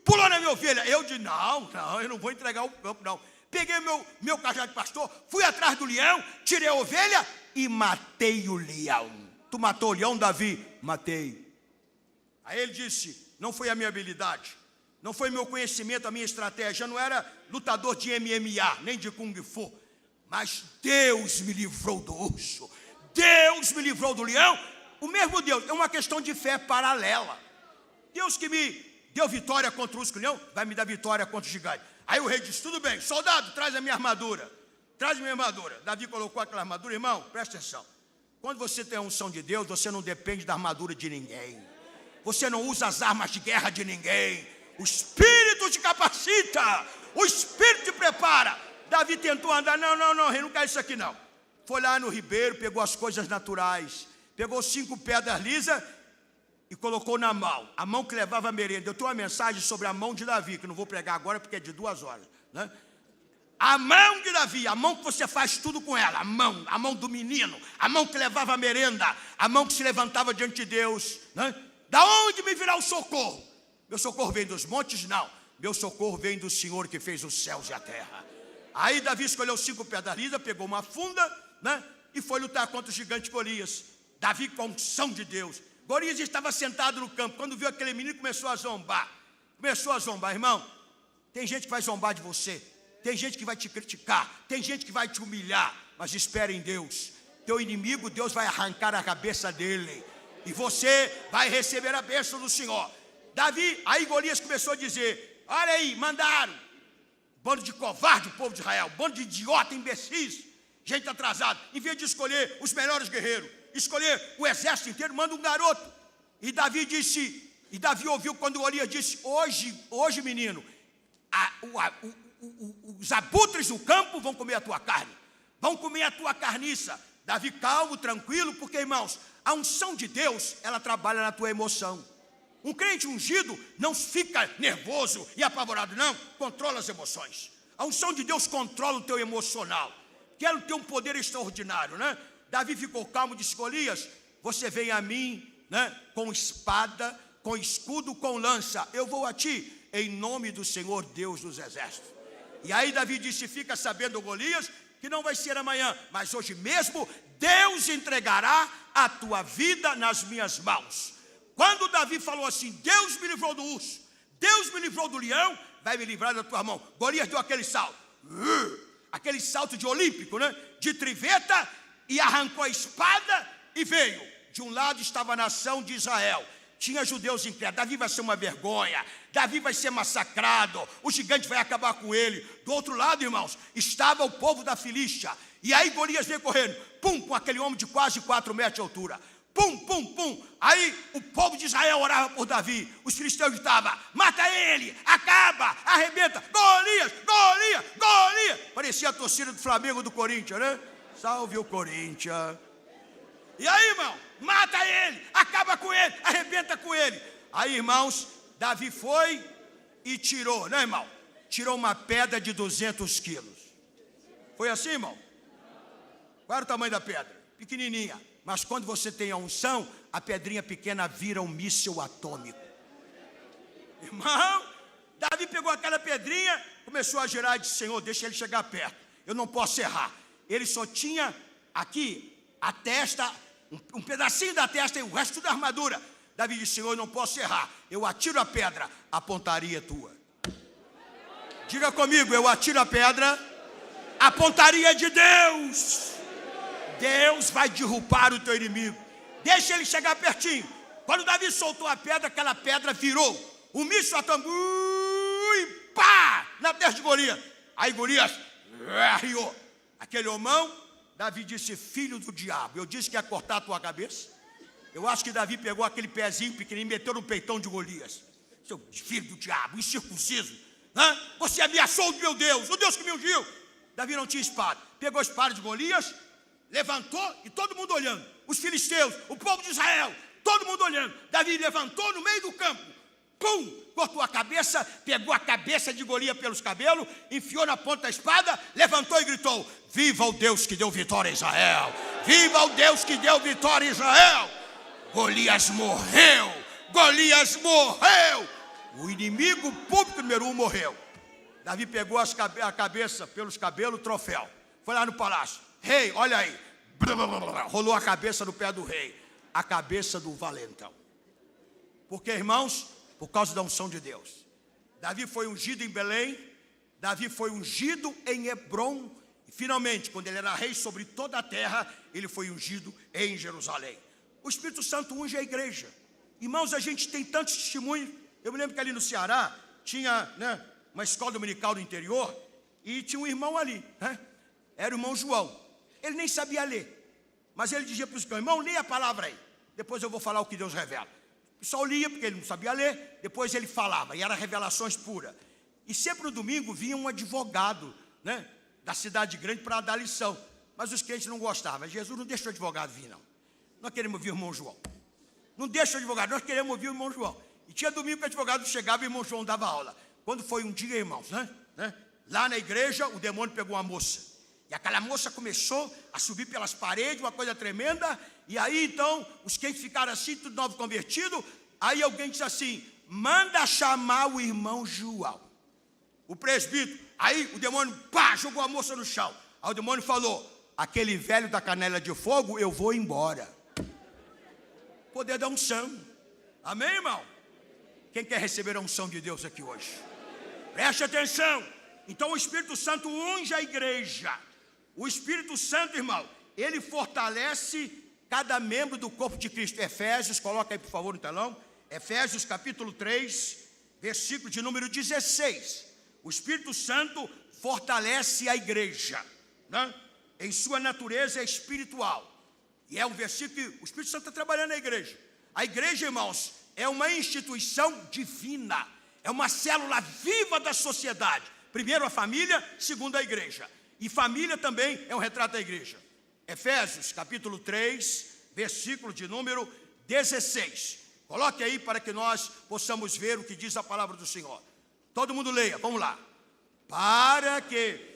pulou na minha ovelha. Eu disse, não, eu não vou entregar o campo, não. Peguei meu cajado de pastor, fui atrás do leão, tirei a ovelha e matei o leão. Tu matou o leão, Davi? Matei. Aí ele disse, não foi a minha habilidade, não foi meu conhecimento, a minha estratégia. Eu não era lutador de MMA, nem de Kung Fu. Mas Deus me livrou do urso. Deus me livrou do leão. O mesmo Deus, é uma questão de fé paralela. Deus que me deu vitória contra o urso e o leão, vai me dar vitória contra o gigante. Aí o rei disse, tudo bem, soldado, traz a minha armadura. Traz a minha armadura. Davi colocou aquela armadura. Irmão, presta atenção. Quando você tem a unção de Deus, você não depende da armadura de ninguém. Você não usa as armas de guerra de ninguém. O Espírito te capacita. O Espírito te prepara. Davi tentou andar, não, rei, não quer isso aqui não. Foi lá no ribeiro, pegou as coisas naturais. Pegou 5 pedras lisas e colocou na mão. A mão que levava a merenda. Eu tenho uma mensagem sobre a mão de Davi, que não vou pregar agora porque é de 2 horas, né? A mão de Davi, a mão que você faz tudo com ela. A mão do menino, a mão que levava a merenda, a mão que se levantava diante de Deus, né? Da onde me virá o socorro? Meu socorro vem dos montes? Não. Meu socorro vem do Senhor que fez os céus e a terra. Aí Davi escolheu 5 pedras lisas, pegou uma funda, né? E foi lutar contra o gigante Golias. Davi com a unção de Deus. Golias estava sentado no campo. Quando viu aquele menino, começou a zombar. Irmão. Tem gente que vai zombar de você. Tem gente que vai te criticar. Tem gente que vai te humilhar. Mas espere em Deus. Teu inimigo, Deus vai arrancar a cabeça dele. E você vai receber a bênção do Senhor. Davi, aí Golias começou a dizer, olha aí, mandaram. Bando de covarde, o povo de Israel. Bando de idiota, imbecis. Gente atrasada. Em vez de escolher os melhores guerreiros, escolher o exército inteiro, manda um garoto. E Davi ouviu quando Golias disse, hoje menino, os abutres do campo vão comer a tua carne. Vão comer a tua carniça. Davi calmo, tranquilo, porque, irmãos, a unção de Deus, ela trabalha na tua emoção. Um crente ungido não fica nervoso e apavorado, não. Controla as emoções. A unção de Deus controla o teu emocional. Quero ter um poder extraordinário, né? Davi ficou calmo, disse, Golias, você vem a mim, né, com espada, com escudo, com lança. Eu vou a ti, em nome do Senhor Deus dos exércitos. E aí Davi disse, fica sabendo, Golias, que não vai ser amanhã, mas hoje mesmo Deus entregará a tua vida nas minhas mãos. Quando Davi falou assim, Deus me livrou do urso, Deus me livrou do leão, vai me livrar da tua mão. Golias deu aquele salto de olímpico, né? De triveta, e arrancou a espada e veio. De um lado estava a nação de Israel, tinha judeus incrédulos. Davi vai ser uma vergonha, Davi vai ser massacrado, o gigante vai acabar com ele. Do outro lado, irmãos, estava o povo da Filístia. E aí Golias veio correndo, com aquele homem de quase 4 metros de altura. Aí o povo de Israel orava por Davi. Os filisteus gritavam, mata ele, acaba, arrebenta, Golias. Parecia a torcida do Flamengo, do Corinthians, né? Salve o Corinthians. E aí, irmão, mata ele, acaba com ele, arrebenta com ele. Aí, irmãos, Davi foi e tirou, né, irmão? Tirou uma pedra de 200 quilos. Foi assim, irmão? Qual era o tamanho da pedra? Pequenininha. Mas quando você tem a unção, a pedrinha pequena vira um míssil atômico. Irmão, Davi pegou aquela pedrinha, começou a girar e disse, Senhor, deixa ele chegar perto. Eu não posso errar. Ele só tinha aqui a testa, um pedacinho da testa e o resto da armadura. Davi disse, Senhor, eu não posso errar. Eu atiro a pedra, a pontaria é tua. Diga comigo, eu atiro a pedra, a pontaria é de Deus. Deus vai derrubar o teu inimigo. Deixa ele chegar pertinho. Quando Davi soltou a pedra, aquela pedra virou um míssil atômico, e pá, na testa de Golias. Aí Golias riu. Aquele homão, Davi disse, filho do diabo, eu disse que ia cortar a tua cabeça. Eu acho que Davi pegou aquele pezinho pequenininho e meteu no peitão de Golias. Seu filho do diabo, incircunciso, né? Você ameaçou o meu Deus, o Deus que me ungiu. Davi não tinha espada. Pegou a espada de Golias, levantou e todo mundo olhando. Os filisteus, o povo de Israel, todo mundo olhando. Davi levantou no meio do campo, pum, cortou a cabeça, pegou a cabeça de Golias pelos cabelos, enfiou na ponta da espada, levantou e gritou: viva o Deus que deu vitória a Israel! Viva o Deus que deu vitória a Israel! Golias morreu! Golias morreu! O inimigo público número 1 morreu. Davi pegou a cabeça pelos cabelos, troféu. Foi lá no palácio. Rei, olha aí. Rolou a cabeça no pé do rei. A cabeça do valentão. Porque, irmãos, por causa da unção de Deus. Davi foi ungido em Belém. Davi foi ungido em Hebrom. E finalmente, quando ele era rei sobre toda a terra, ele foi ungido em Jerusalém. O Espírito Santo unge a igreja. Irmãos, a gente tem tantos testemunhos. Eu me lembro que ali no Ceará tinha, uma escola dominical do interior, e tinha um irmão ali, era o irmão João. Ele nem sabia ler, mas ele dizia para os irmãos: irmão, leia a palavra aí, depois eu vou falar o que Deus revela. O pessoal lia, porque ele não sabia ler, depois ele falava, e eram revelações puras. E sempre no domingo vinha um advogado, da cidade grande para dar lição, mas os crentes não gostavam. Jesus não deixa o advogado vir, não. Nós queremos ouvir o irmão João. Não deixa o advogado, nós queremos ouvir o irmão João. E tinha domingo que o advogado chegava e o irmão João dava aula. Quando foi um dia, irmãos, lá na igreja, o demônio pegou uma moça. E aquela moça começou a subir pelas paredes, uma coisa tremenda. E aí, então, os crentes ficaram assim, tudo novo convertido. Aí alguém disse assim: manda chamar o irmão João, o presbítero. Aí o demônio, jogou a moça no chão. Aí o demônio falou: aquele velho da canela de fogo, eu vou embora. Poder da unção. Amém, irmão? Quem quer receber a unção de Deus aqui hoje? Preste atenção. Então o Espírito Santo unge a igreja. O Espírito Santo, irmão, ele fortalece cada membro do corpo de Cristo. Efésios, coloca aí por favor no telão. Efésios capítulo 3, versículo de número 16. O Espírito Santo fortalece a igreja, em sua natureza espiritual. E é um versículo que o Espírito Santo está trabalhando na igreja. A igreja, irmãos, é uma instituição divina. É uma célula viva da sociedade. Primeiro a família, segundo a igreja. E família também é um retrato da igreja. Efésios capítulo 3, versículo de número 16. Coloque aí para que nós possamos ver o que diz a palavra do Senhor. Todo mundo leia, vamos lá. Para que...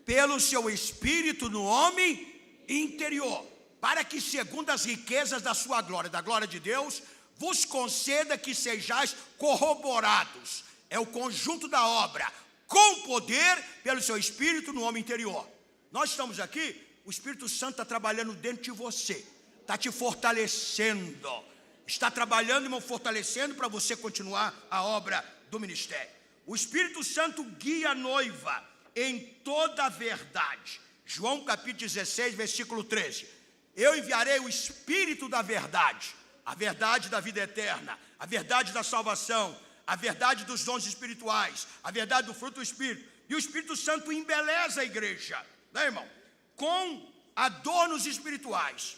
pelo seu Espírito no homem interior, para que segundo as riquezas da sua glória, da glória de Deus, vos conceda que sejais corroborados. É o conjunto da obra, com poder, pelo seu Espírito no homem interior. Nós estamos aqui, o Espírito Santo está trabalhando dentro de você, está te fortalecendo, está trabalhando, irmão, fortalecendo para você continuar a obra do ministério. O Espírito Santo guia a noiva em toda a verdade. João capítulo 16, versículo 13. Eu enviarei o Espírito da verdade, a verdade da vida eterna, a verdade da salvação, a verdade dos dons espirituais, a verdade do fruto do Espírito. E o Espírito Santo embeleza a igreja, irmão? Com adornos espirituais.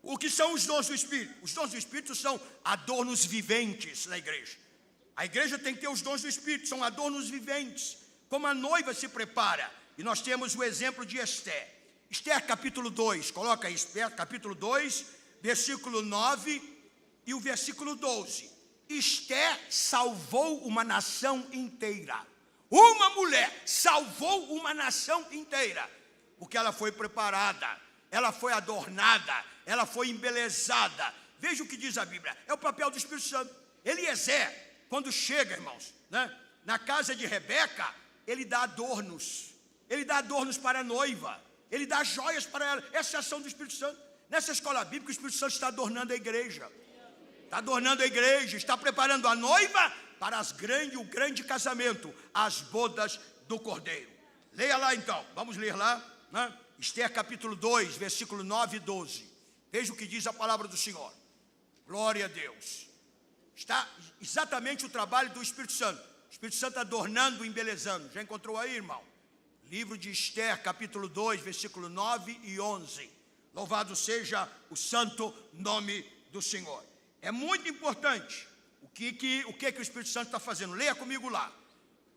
O que são os dons do Espírito? Os dons do Espírito são adornos viventes na igreja. A igreja tem que ter os dons do Espírito, são adornos viventes. Como a noiva se prepara, e nós temos o exemplo de Esther. Esther capítulo 2, coloca aí, Esther capítulo 2, versículo 9 e o versículo 12. Esther salvou uma nação inteira. Uma mulher salvou uma nação inteira, porque ela foi preparada, ela foi adornada, ela foi embelezada. Veja o que diz a Bíblia, é o papel do Espírito Santo. Eliezer, quando chega, irmãos, na casa de Rebeca, ele dá adornos para a noiva, ele dá joias para ela. Essa é a ação do Espírito Santo. Nessa escola bíblica, o Espírito Santo está adornando a igreja, está preparando a noiva para o grande casamento, as bodas do Cordeiro. Leia lá então, vamos ler lá, Esther capítulo 2, versículo 9 e 12. Veja o que diz a palavra do Senhor. Glória a Deus. Está exatamente o trabalho do Espírito Santo. O Espírito Santo adornando, embelezando. Já encontrou aí, irmão? Livro de Esther, capítulo 2, versículo 9 e 11. Louvado seja o santo nome do Senhor. É muito importante o que o Espírito Santo está fazendo. Leia comigo lá.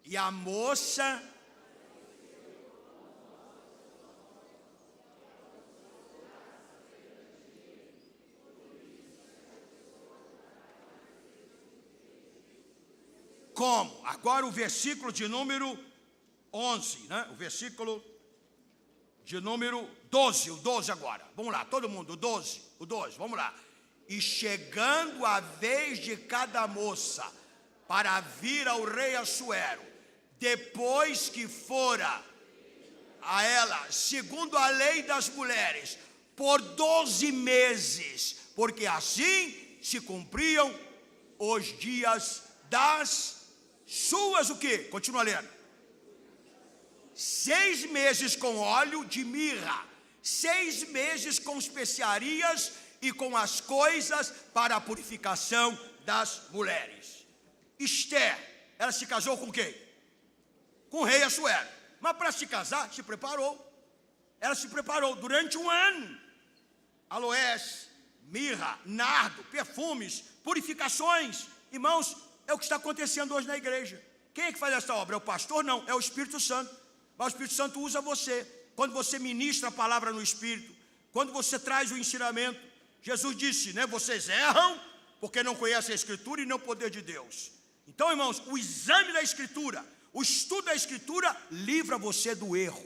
E a moça como? Agora o versículo de número 11, né? O versículo de número 12, o 12 agora. Vamos lá, todo mundo, o 12, vamos lá. E chegando a vez de cada moça para vir ao rei Assuero, depois que fora a ela, segundo a lei das mulheres, por 12 meses, porque assim se cumpriam os dias das suas, o quê? Continua lendo. 6 meses com óleo de mirra, 6 meses com especiarias e com as coisas para a purificação das mulheres. Esther, ela se casou com quem? Com o rei Assuero. Mas para se casar, se preparou. Ela se preparou durante um ano. Aloés, mirra, nardo, perfumes, purificações. Irmãos, é o que está acontecendo hoje na igreja. Quem é que faz essa obra? É o pastor? Não, é o Espírito Santo. Mas o Espírito Santo usa você. Quando você ministra a palavra no Espírito, quando você traz o ensinamento. Jesus disse, né? Vocês erram porque não conhecem a Escritura e nem o poder de Deus. Então, irmãos, o exame da Escritura, o estudo da Escritura livra você do erro.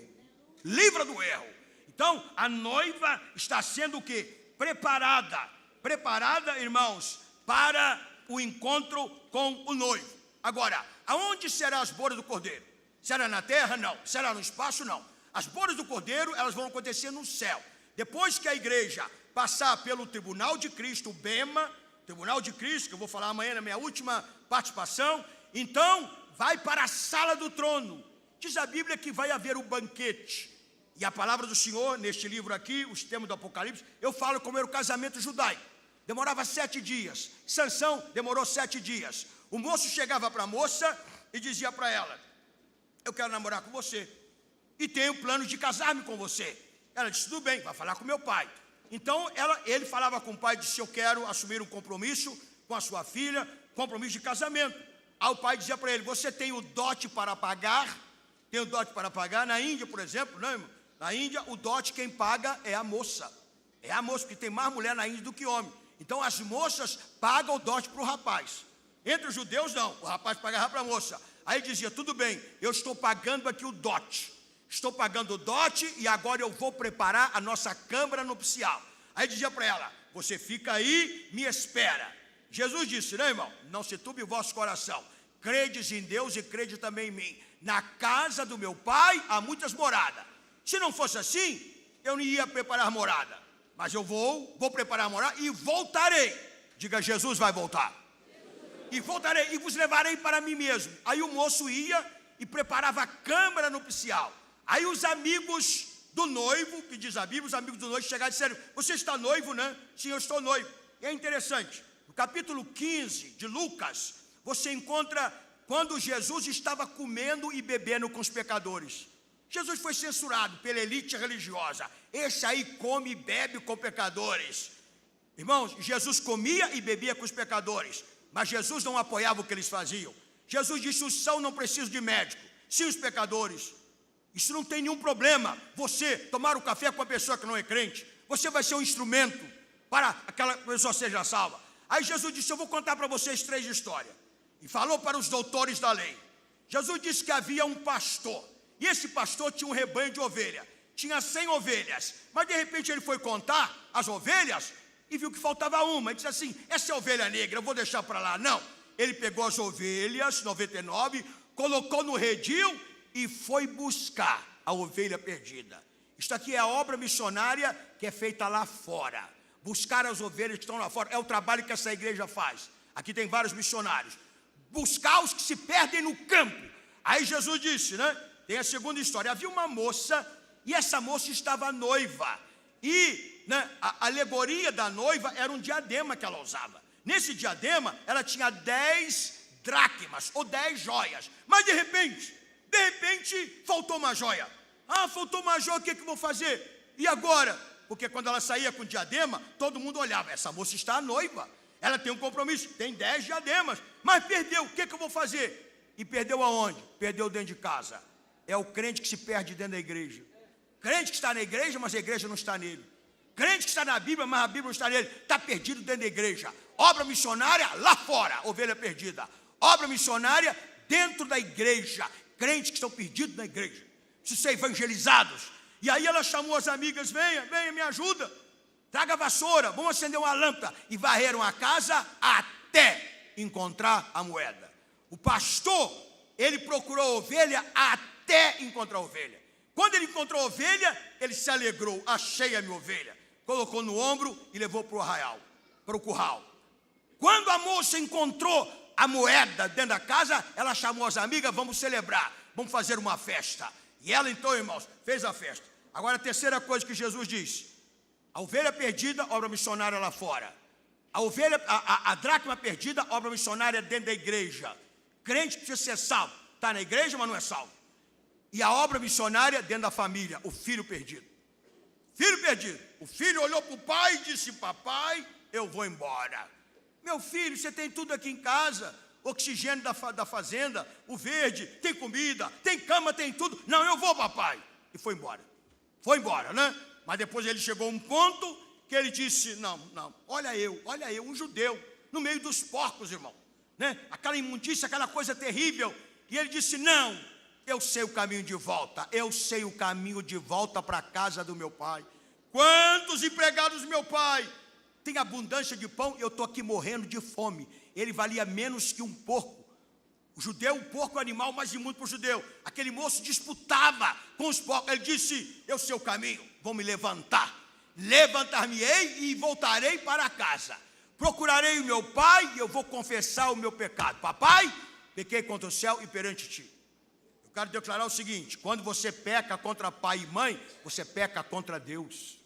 Livra do erro. Então, a noiva está sendo o quê? Preparada. Preparada, irmãos, para o encontro com o noivo. Agora, aonde serão as bodas do cordeiro? Será na terra? Não. Será no espaço? Não. As bodas do cordeiro, elas vão acontecer no céu. Depois que a igreja passar pelo tribunal de Cristo, o Bema, tribunal de Cristo, que eu vou falar amanhã na minha última participação, então vai para a sala do trono. Diz a Bíblia que vai haver o banquete. E a palavra do Senhor, neste livro aqui, os termos do Apocalipse, eu falo como era o casamento judaico. Demorava 7 dias. Sansão demorou 7 dias. O moço chegava para a moça e dizia para ela, eu quero namorar com você e tenho plano de casar-me com você. Ela disse, tudo bem, vai falar com meu pai. Então ele falava com o pai e disse, eu quero assumir um compromisso com a sua filha, compromisso de casamento. Aí o pai dizia para ele, você tem o dote para pagar? Tem o dote para pagar? Na Índia, por exemplo, não, irmão? Na Índia, o dote quem paga é a moça. É a moça, porque tem mais mulher na Índia do que homem. Então as moças pagam o dote para o rapaz. Entre os judeus não, o rapaz pagava para a moça. Aí dizia, tudo bem, eu estou pagando aqui o dote. Estou pagando o dote e agora eu vou preparar a nossa câmara nupcial. Aí dizia para ela, você fica aí, me espera. Jesus disse, né, irmão? Não se turbe o vosso coração. Credes em Deus e crede também em mim. Na casa do meu pai há muitas moradas. Se não fosse assim, eu não ia preparar morada. Mas eu vou preparar morada e voltarei. Diga, Jesus vai voltar. E voltarei e vos levarei para mim mesmo. Aí o moço ia e preparava a câmara nupcial. Aí os amigos do noivo, que diz a Bíblia, os amigos do noivo chegaram e disseram, você está noivo, né? Sim, eu estou noivo. E é interessante, no capítulo 15 de Lucas, você encontra quando Jesus estava comendo e bebendo com os pecadores. Jesus foi censurado pela elite religiosa. Esse aí come e bebe com pecadores. Irmãos, Jesus comia e bebia com os pecadores, mas Jesus não apoiava o que eles faziam. Jesus disse, os sãos não precisam de médico, sim os pecadores. Isso não tem nenhum problema. Você tomar um café com uma pessoa que não é crente, você vai ser um instrumento para aquela pessoa seja salva. Aí Jesus disse, eu vou contar para vocês 3 histórias. E falou para os doutores da lei. Jesus disse que havia um pastor. E esse pastor tinha um rebanho de ovelha. Tinha 100 ovelhas. Mas de repente ele foi contar as ovelhas e viu que faltava uma. Ele disse assim, essa é a ovelha negra, eu vou deixar para lá. Não. Ele pegou as ovelhas, 99, colocou no redil e foi buscar a ovelha perdida. Isto aqui é a obra missionária que é feita lá fora. Buscar as ovelhas que estão lá fora. É o trabalho que essa igreja faz. Aqui tem vários missionários. Buscar os que se perdem no campo. Aí Jesus disse, né? Tem a segunda história. Havia uma moça e essa moça estava noiva. E né, a alegoria da noiva era um diadema que ela usava. Nesse diadema, ela tinha 10 dracmas ou 10 joias. Mas de repente, faltou uma joia. Ah, faltou uma joia, o que eu vou fazer? E agora? Porque quando ela saía com diadema, todo mundo olhava, essa moça está noiva. Ela tem um compromisso, tem 10 diademas, mas perdeu, o que eu vou fazer? E perdeu aonde? Perdeu dentro de casa. É o crente que se perde dentro da igreja. Crente que está na igreja, mas a igreja não está nele. Crente que está na Bíblia, mas a Bíblia não está nele. Está perdido dentro da igreja. Obra missionária lá fora, ovelha perdida. Obra missionária dentro da igreja. Crentes que estão perdidos na igreja. Precisam ser evangelizados. E aí ela chamou as amigas: venha, me ajuda. Traga a vassoura, vamos acender uma lâmpada. E varreram a casa até encontrar a moeda. O pastor, ele procurou a ovelha até encontrar a ovelha. Quando ele encontrou a ovelha, ele se alegrou: achei a minha ovelha. Colocou no ombro e levou para o arraial, para o curral. Quando a moça encontrou a moeda dentro da casa, ela chamou as amigas: vamos celebrar, vamos fazer uma festa. E ela então, irmãos, fez a festa. Agora a terceira coisa que Jesus disse: a ovelha perdida, obra missionária lá fora. A dracma perdida, obra missionária dentro da igreja. Crente precisa ser salvo. Está na igreja, mas não é salvo. E a obra missionária dentro da família, o filho perdido. Filho perdido. O filho olhou para o pai e disse: papai, eu vou embora. Meu filho, você tem tudo aqui em casa. Oxigênio da fazenda, o verde, tem comida, tem cama, tem tudo. Não, eu vou, papai. E foi embora. Foi embora, né? Mas depois ele chegou a um ponto que ele disse: não, olha eu, um judeu, no meio dos porcos, irmão, né? Aquela imundícia, aquela coisa terrível. E ele disse: não, eu sei o caminho de volta. Eu sei o caminho de volta para a casa do meu pai. Quantos empregados do meu pai tem abundância de pão? Eu estou aqui morrendo de fome. Ele valia menos que um porco. O judeu, o porco é o animal mais imundo para o judeu. Aquele moço disputava com os porcos. Ele disse: eu sei o caminho, vou me levantar. Levantar-me-ei e voltarei para casa. Procurarei o meu pai e eu vou confessar o meu pecado. Papai, pequei contra o céu e perante ti. Eu quero declarar o seguinte: quando você peca contra pai e mãe, você peca contra Deus.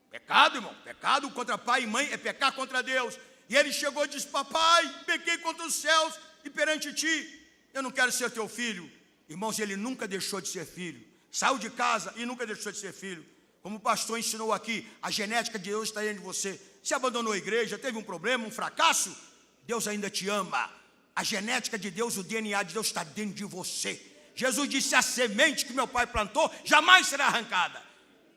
Pecado, irmão, pecado contra pai e mãe é pecar contra Deus. E ele chegou e disse: papai, pequei contra os céus e perante ti, eu não quero ser teu filho. Irmãos, ele nunca deixou de ser filho. Saiu de casa e nunca deixou de ser filho. Como o pastor ensinou aqui, a genética de Deus está dentro de você. Se abandonou a igreja, teve um problema, um fracasso, Deus ainda te ama. A genética de Deus, o DNA de Deus está dentro de você. Jesus disse: a semente que meu pai plantou jamais será arrancada.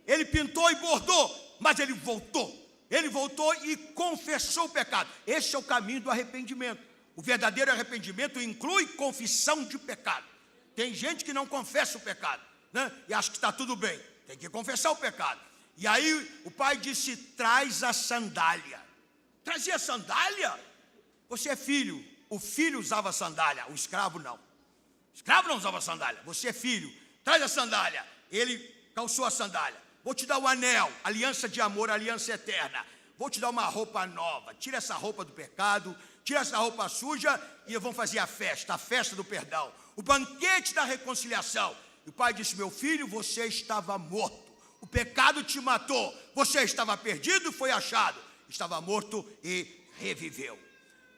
Ele pintou e bordou, mas ele voltou. Ele voltou e confessou o pecado. Esse é o caminho do arrependimento. O verdadeiro arrependimento inclui confissão de pecado. Tem gente que não confessa o pecado, né? E acha que está tudo bem. Tem que confessar o pecado. E aí o pai disse: traz a sandália. Trazia sandália? Você é filho. O filho usava sandália, o escravo não. O escravo não usava sandália. Você é filho. Traz a sandália. Ele calçou a sandália. Vou te dar o anel, aliança de amor, aliança eterna. Vou te dar uma roupa nova. Tira essa roupa do pecado, tira essa roupa suja e vamos fazer a festa do perdão, o banquete da reconciliação. E o pai disse: meu filho, você estava morto, o pecado te matou, você estava perdido, foi achado, estava morto e reviveu.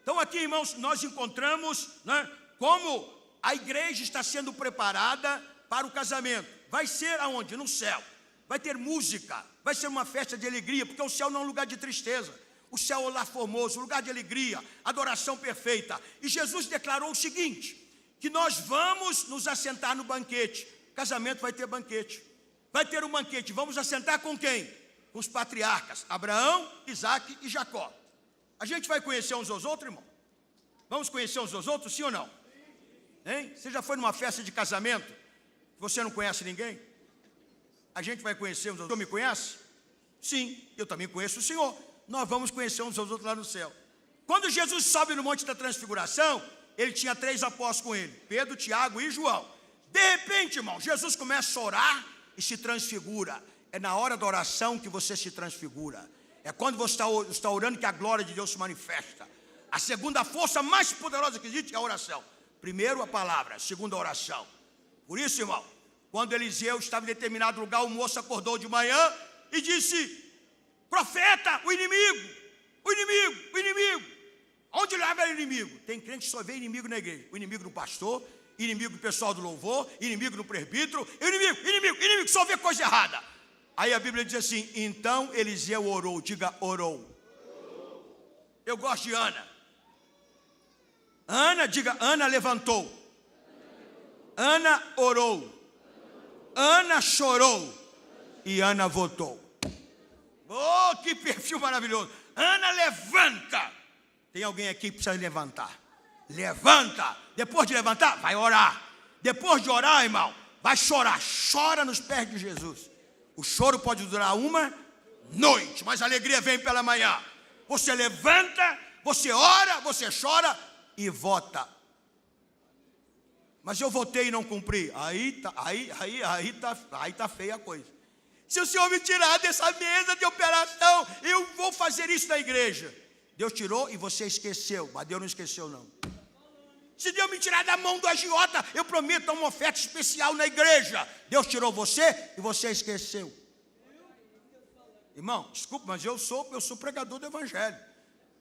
Então aqui, irmãos, nós encontramos, né, como a igreja está sendo preparada para o casamento. Vai ser aonde? No céu. Vai ter música, vai ser uma festa de alegria, porque o céu não é um lugar de tristeza. O céu é um lar formoso, um lugar de alegria, adoração perfeita. E Jesus declarou o seguinte: que nós vamos nos assentar no banquete. Casamento vai ter banquete. Vai ter um banquete. Vamos assentar com quem? Com os patriarcas, Abraão, Isaac e Jacó. A gente vai conhecer uns aos outros, irmão? Vamos conhecer uns aos outros, sim ou não? Hein? Você já foi numa festa de casamento? Você não conhece ninguém? A gente vai conhecer uns aos outros. O senhor me conhece? Sim, eu também conheço o Senhor. Nós vamos conhecer uns aos outros lá no céu. Quando Jesus sobe no Monte da Transfiguração, ele tinha 3 apóstolos com ele: Pedro, Tiago e João. De repente, irmão, Jesus começa a orar e se transfigura. É na hora da oração que você se transfigura. É quando você está orando que a glória de Deus se manifesta. A segunda força mais poderosa que existe é a oração. Primeiro a palavra, segundo a oração. Por isso, irmão, quando Eliseu estava em determinado lugar, o moço acordou de manhã e disse: profeta, o inimigo. Onde leva o inimigo? Tem crente que só vê inimigo na igreja. O inimigo do pastor, inimigo do pessoal do louvor, inimigo do presbítero, inimigo, só vê coisa errada. Aí a Bíblia diz assim: então Eliseu orou. Diga, orou. Eu gosto de Ana. Ana, diga, Ana levantou. Ana orou. Ana chorou. E Ana votou. Oh, que perfil maravilhoso. Ana levanta. Tem alguém aqui que precisa levantar. Levanta. Depois de levantar, vai orar. Depois de orar, irmão, vai chorar. Chora nos pés de Jesus. O choro pode durar uma noite, mas a alegria vem pela manhã. Você levanta, você ora, você chora e vota. Mas eu votei e não cumpri. Aí tá feia a coisa. Se o Senhor me tirar dessa mesa de operação, eu vou fazer isso na igreja. Deus tirou e você esqueceu, mas Deus não esqueceu não. Se Deus me tirar da mão do agiota, eu prometo uma oferta especial na igreja. Deus tirou você e você esqueceu. Irmão, desculpe, mas eu sou pregador do evangelho.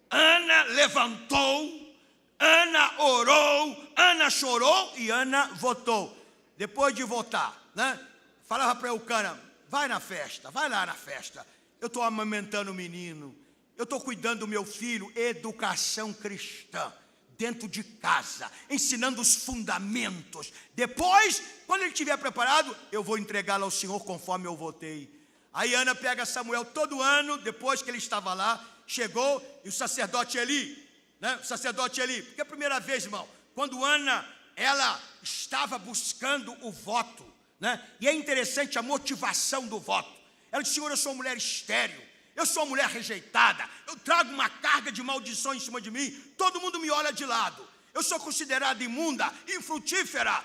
Ana levantou, Ana orou, Ana chorou e Ana votou. Depois de votar, né? Falava para Eucana, vai na festa, vai lá na festa. Eu estou amamentando o menino, eu estou cuidando do meu filho. Educação cristã, dentro de casa, ensinando os fundamentos. Depois, quando ele estiver preparado, eu vou entregá-lo ao Senhor conforme eu votei. Aí Ana pega Samuel todo ano, depois que ele estava lá, chegou, e o sacerdote Eli, né? O sacerdote Eli, porque a primeira vez, irmão, quando Ana, ela estava buscando o voto, né? E é interessante a motivação do voto. Ela disse, Senhor, eu sou uma mulher estéril, eu sou uma mulher rejeitada, eu trago uma carga de maldição em cima de mim, todo mundo me olha de lado, eu sou considerada imunda, infrutífera,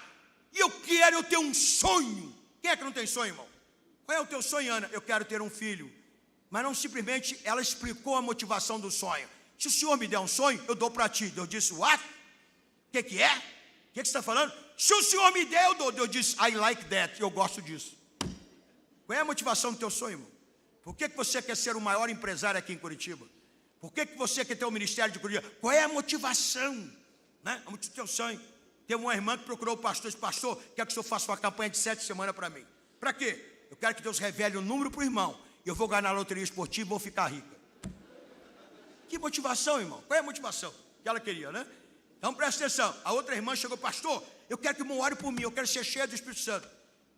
e eu tenho um sonho. Quem é que não tem sonho, irmão? Qual é o teu sonho, Ana? Eu quero ter um filho. Mas não simplesmente ela explicou a motivação do sonho. Se o Senhor me der um sonho, eu dou para ti. Deus disse, what? O que é? O que você está falando? Se o Senhor me der, eu dou. Deus disse, I like that. Eu gosto disso. Qual é a motivação do teu sonho, irmão? Por que você quer ser o maior empresário aqui em Curitiba? Por que você quer ter o ministério de Curitiba? Qual é a motivação? Né? O teu sonho. Teve uma irmã que procurou o pastor e disse, pastor, quer que o senhor faça uma campanha de 7 semanas para mim. Para quê? Eu quero que Deus revele o número para o irmão. E eu vou ganhar a loteria esportiva e vou ficar rica. Que motivação, irmão? Qual é a motivação que ela queria, né? Então presta atenção. A outra irmã chegou, pastor, eu quero que o irmão ore por mim. Eu quero ser cheio do Espírito Santo.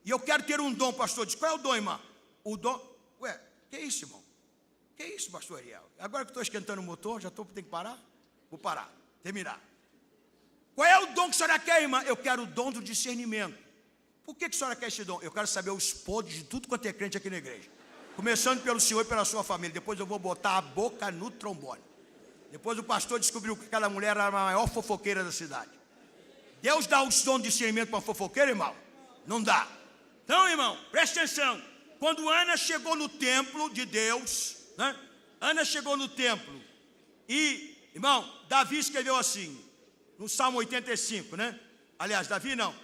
E eu quero ter um dom, pastor. Diz, qual é o dom, irmã? O dom... Ué, que é isso, irmão? Que é isso, pastor Ariel? Agora que estou esquentando o motor, tenho que parar? Vou parar, terminar. Qual é o dom que a senhora quer, irmã? Eu quero o dom do discernimento. Por que a senhora quer esse dom? Eu quero saber os podres de tudo quanto é crente aqui na igreja. Começando pelo senhor e pela sua família. Depois eu vou botar a boca no trombone. Depois o pastor descobriu que aquela mulher era a maior fofoqueira da cidade. Deus dá os dons de discernimento para uma fofoqueira, irmão? Não dá. Então, irmão, presta atenção. Quando Ana chegou no templo de Deus, né? Ana chegou no templo. E, irmão, Davi escreveu assim, no Salmo 85, né? Aliás, Davi não.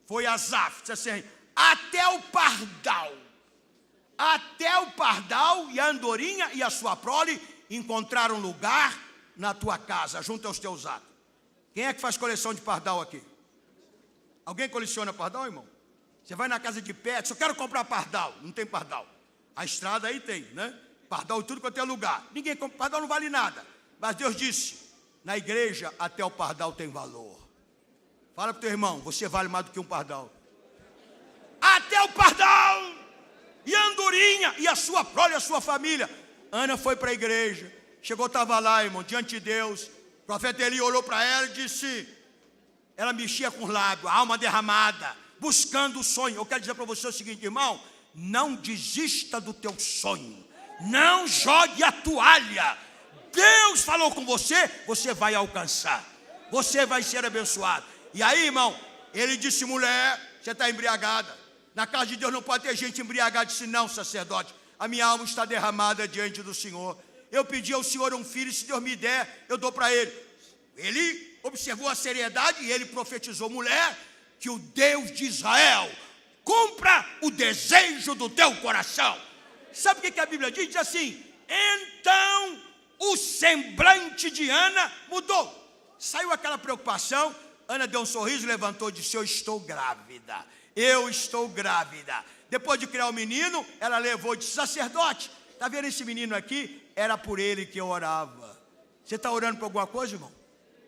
Foi Asaf, disse assim, até o pardal e a andorinha e a sua prole encontraram lugar na tua casa, junto aos teus atos. Quem é que faz coleção de pardal aqui? Alguém coleciona pardal, irmão? Você vai na casa de pet, eu quero comprar pardal, não tem pardal. A estrada aí tem, né? Pardal em tudo quanto é lugar. Ninguém compra, pardal não vale nada. Mas Deus disse, na igreja até o pardal tem valor. Fala para o teu irmão, você vale mais do que um pardal. Até o pardal e a andorinha e a sua prole, a sua família. Ana foi para a igreja, chegou, estava lá, irmão, diante de Deus. O profeta Eli olhou para ela e disse, ela mexia com os lábios, alma derramada, buscando o sonho. Eu quero dizer para você o seguinte, irmão, não desista do teu sonho, não jogue a toalha. Deus falou com você, você vai alcançar, você vai ser abençoado. E aí, irmão, ele disse, mulher, você está embriagada. Na casa de Deus não pode ter gente embriagada. Disse, não, sacerdote, a minha alma está derramada diante do Senhor. Eu pedi ao Senhor um filho, se Deus me der, eu dou para ele. Ele observou a seriedade e ele profetizou, mulher, que o Deus de Israel cumpra o desejo do teu coração. Sabe o que a Bíblia diz? Diz assim, então o semblante de Ana mudou. Saiu aquela preocupação. Ana deu um sorriso, levantou e disse, eu estou grávida. Eu estou grávida. Depois de criar o menino, ela levou e disse, sacerdote, está vendo esse menino aqui? Era por ele que eu orava. Você está orando por alguma coisa, irmão?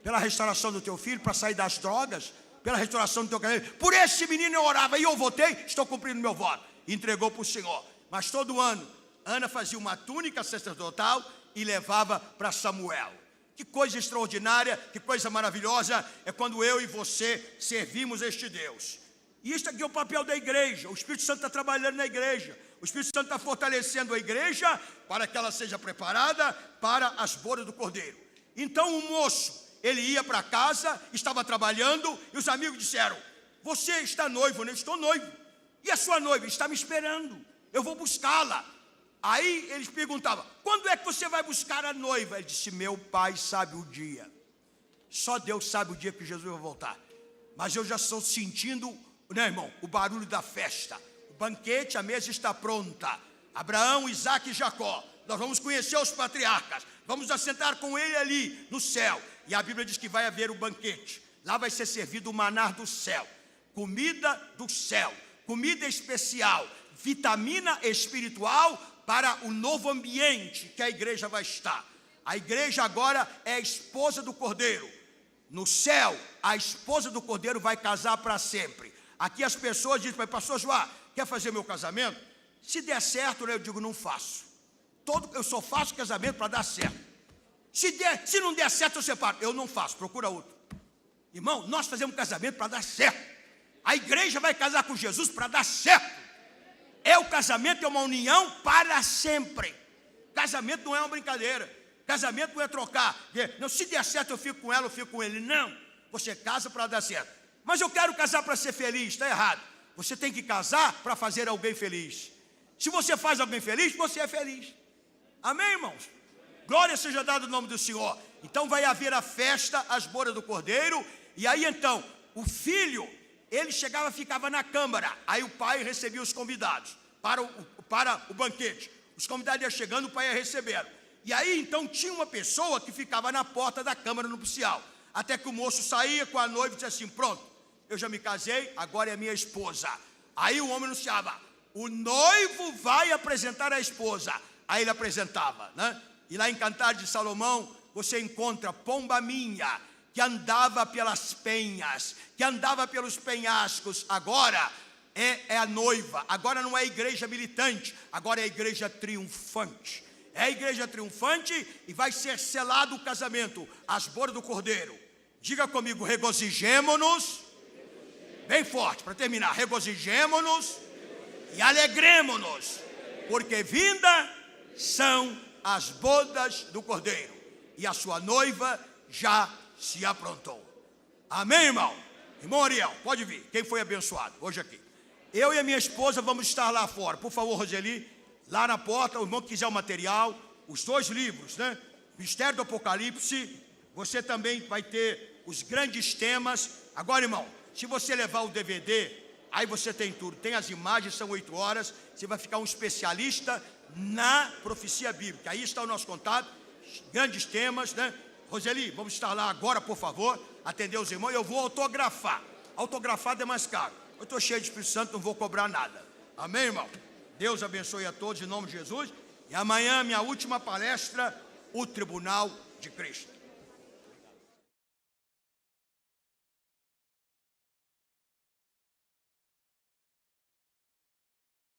Pela restauração do teu filho, para sair das drogas, pela restauração do teu casamento. Por esse menino eu orava e eu votei, estou cumprindo meu voto. Entregou para o Senhor. Mas todo ano, Ana fazia uma túnica sacerdotal e levava para Samuel. Que coisa extraordinária, que coisa maravilhosa é quando eu e você servimos este Deus. E isso aqui é o papel da igreja. O Espírito Santo está trabalhando na igreja. O Espírito Santo está fortalecendo a igreja para que ela seja preparada para as bodas do Cordeiro. Então o moço, ele ia para casa, estava trabalhando, e os amigos disseram: você está noivo, né? Estou noivo. E a sua noiva? Está me esperando, eu vou buscá-la. Aí eles perguntavam: quando é que você vai buscar a noiva? Ele disse: meu pai sabe o dia. Só Deus sabe o dia que Jesus vai voltar. Mas eu já estou sentindo, né, irmão, o barulho da festa. O banquete, a mesa está pronta. Abraão, Isaque e Jacó. Nós vamos conhecer os patriarcas. Vamos assentar com ele ali no céu. E a Bíblia diz que vai haver o banquete. Lá vai ser servido o maná do céu. Comida do céu. Comida especial. Vitamina espiritual para o novo ambiente que a igreja vai estar. A igreja agora é a esposa do Cordeiro. No céu, a esposa do Cordeiro vai casar para sempre. Aqui as pessoas dizem: pastor Joá, quer fazer meu casamento? Se der certo, eu digo: não faço. Eu só faço casamento para dar certo. Se não der certo, eu separo. Eu não faço, procura outro. Irmão, nós fazemos casamento para dar certo. A igreja vai casar com Jesus para dar certo. O casamento é uma união para sempre. Casamento não é uma brincadeira. Casamento não é trocar. Não, se der certo eu fico com ela, eu fico com ele. Não, você casa para dar certo. Mas eu quero casar para ser feliz. Está errado. Você tem que casar para fazer alguém feliz. Se você faz alguém feliz, você é feliz. Amém, irmãos? Glória seja dada no nome do Senhor. Então vai haver a festa, as bodas do Cordeiro. E aí então, o filho, ele chegava, ficava na câmara. Aí o pai recebia os convidados para o banquete. Os convidados iam chegando, o pai ia recebendo. E aí então tinha uma pessoa que ficava na porta da câmara nupcial. Até que o moço saía com a noiva e disse assim: pronto, eu já me casei, agora é minha esposa. Aí o homem anunciava: o noivo vai apresentar a esposa. Aí ele apresentava, né? E lá em Cantares de Salomão, você encontra pomba minha, que andava pelas penhas, que andava pelos penhascos. Agora é a noiva. Agora não é a igreja militante, agora é a igreja triunfante. É a igreja triunfante e vai ser selado o casamento, as bodas do Cordeiro. Diga comigo: regozijemo-nos. Bem forte, para terminar: regozijemo-nos e alegremo-nos, porque vinda são as bodas do Cordeiro, e a sua noiva já se aprontou. Amém, irmão? Irmão Ariel, pode vir. Quem foi abençoado hoje aqui? Eu e a minha esposa vamos estar lá fora. Por favor, Roseli, lá na porta, o irmão que quiser o material, os 2 livros, né? Mistério do Apocalipse. Você também vai ter os grandes temas. Agora, irmão, se você levar o DVD, aí você tem tudo. Tem as imagens, são 8 horas. Você vai ficar um especialista na profecia bíblica. Aí está o nosso contato, grandes temas, né? Roseli, vamos estar lá agora, por favor, atender os irmãos. Eu vou autografar. Autografado é mais caro. Eu estou cheio de Espírito Santo, não vou cobrar nada. Amém, irmão? Deus abençoe a todos em nome de Jesus. E amanhã, minha última palestra, o Tribunal de Cristo.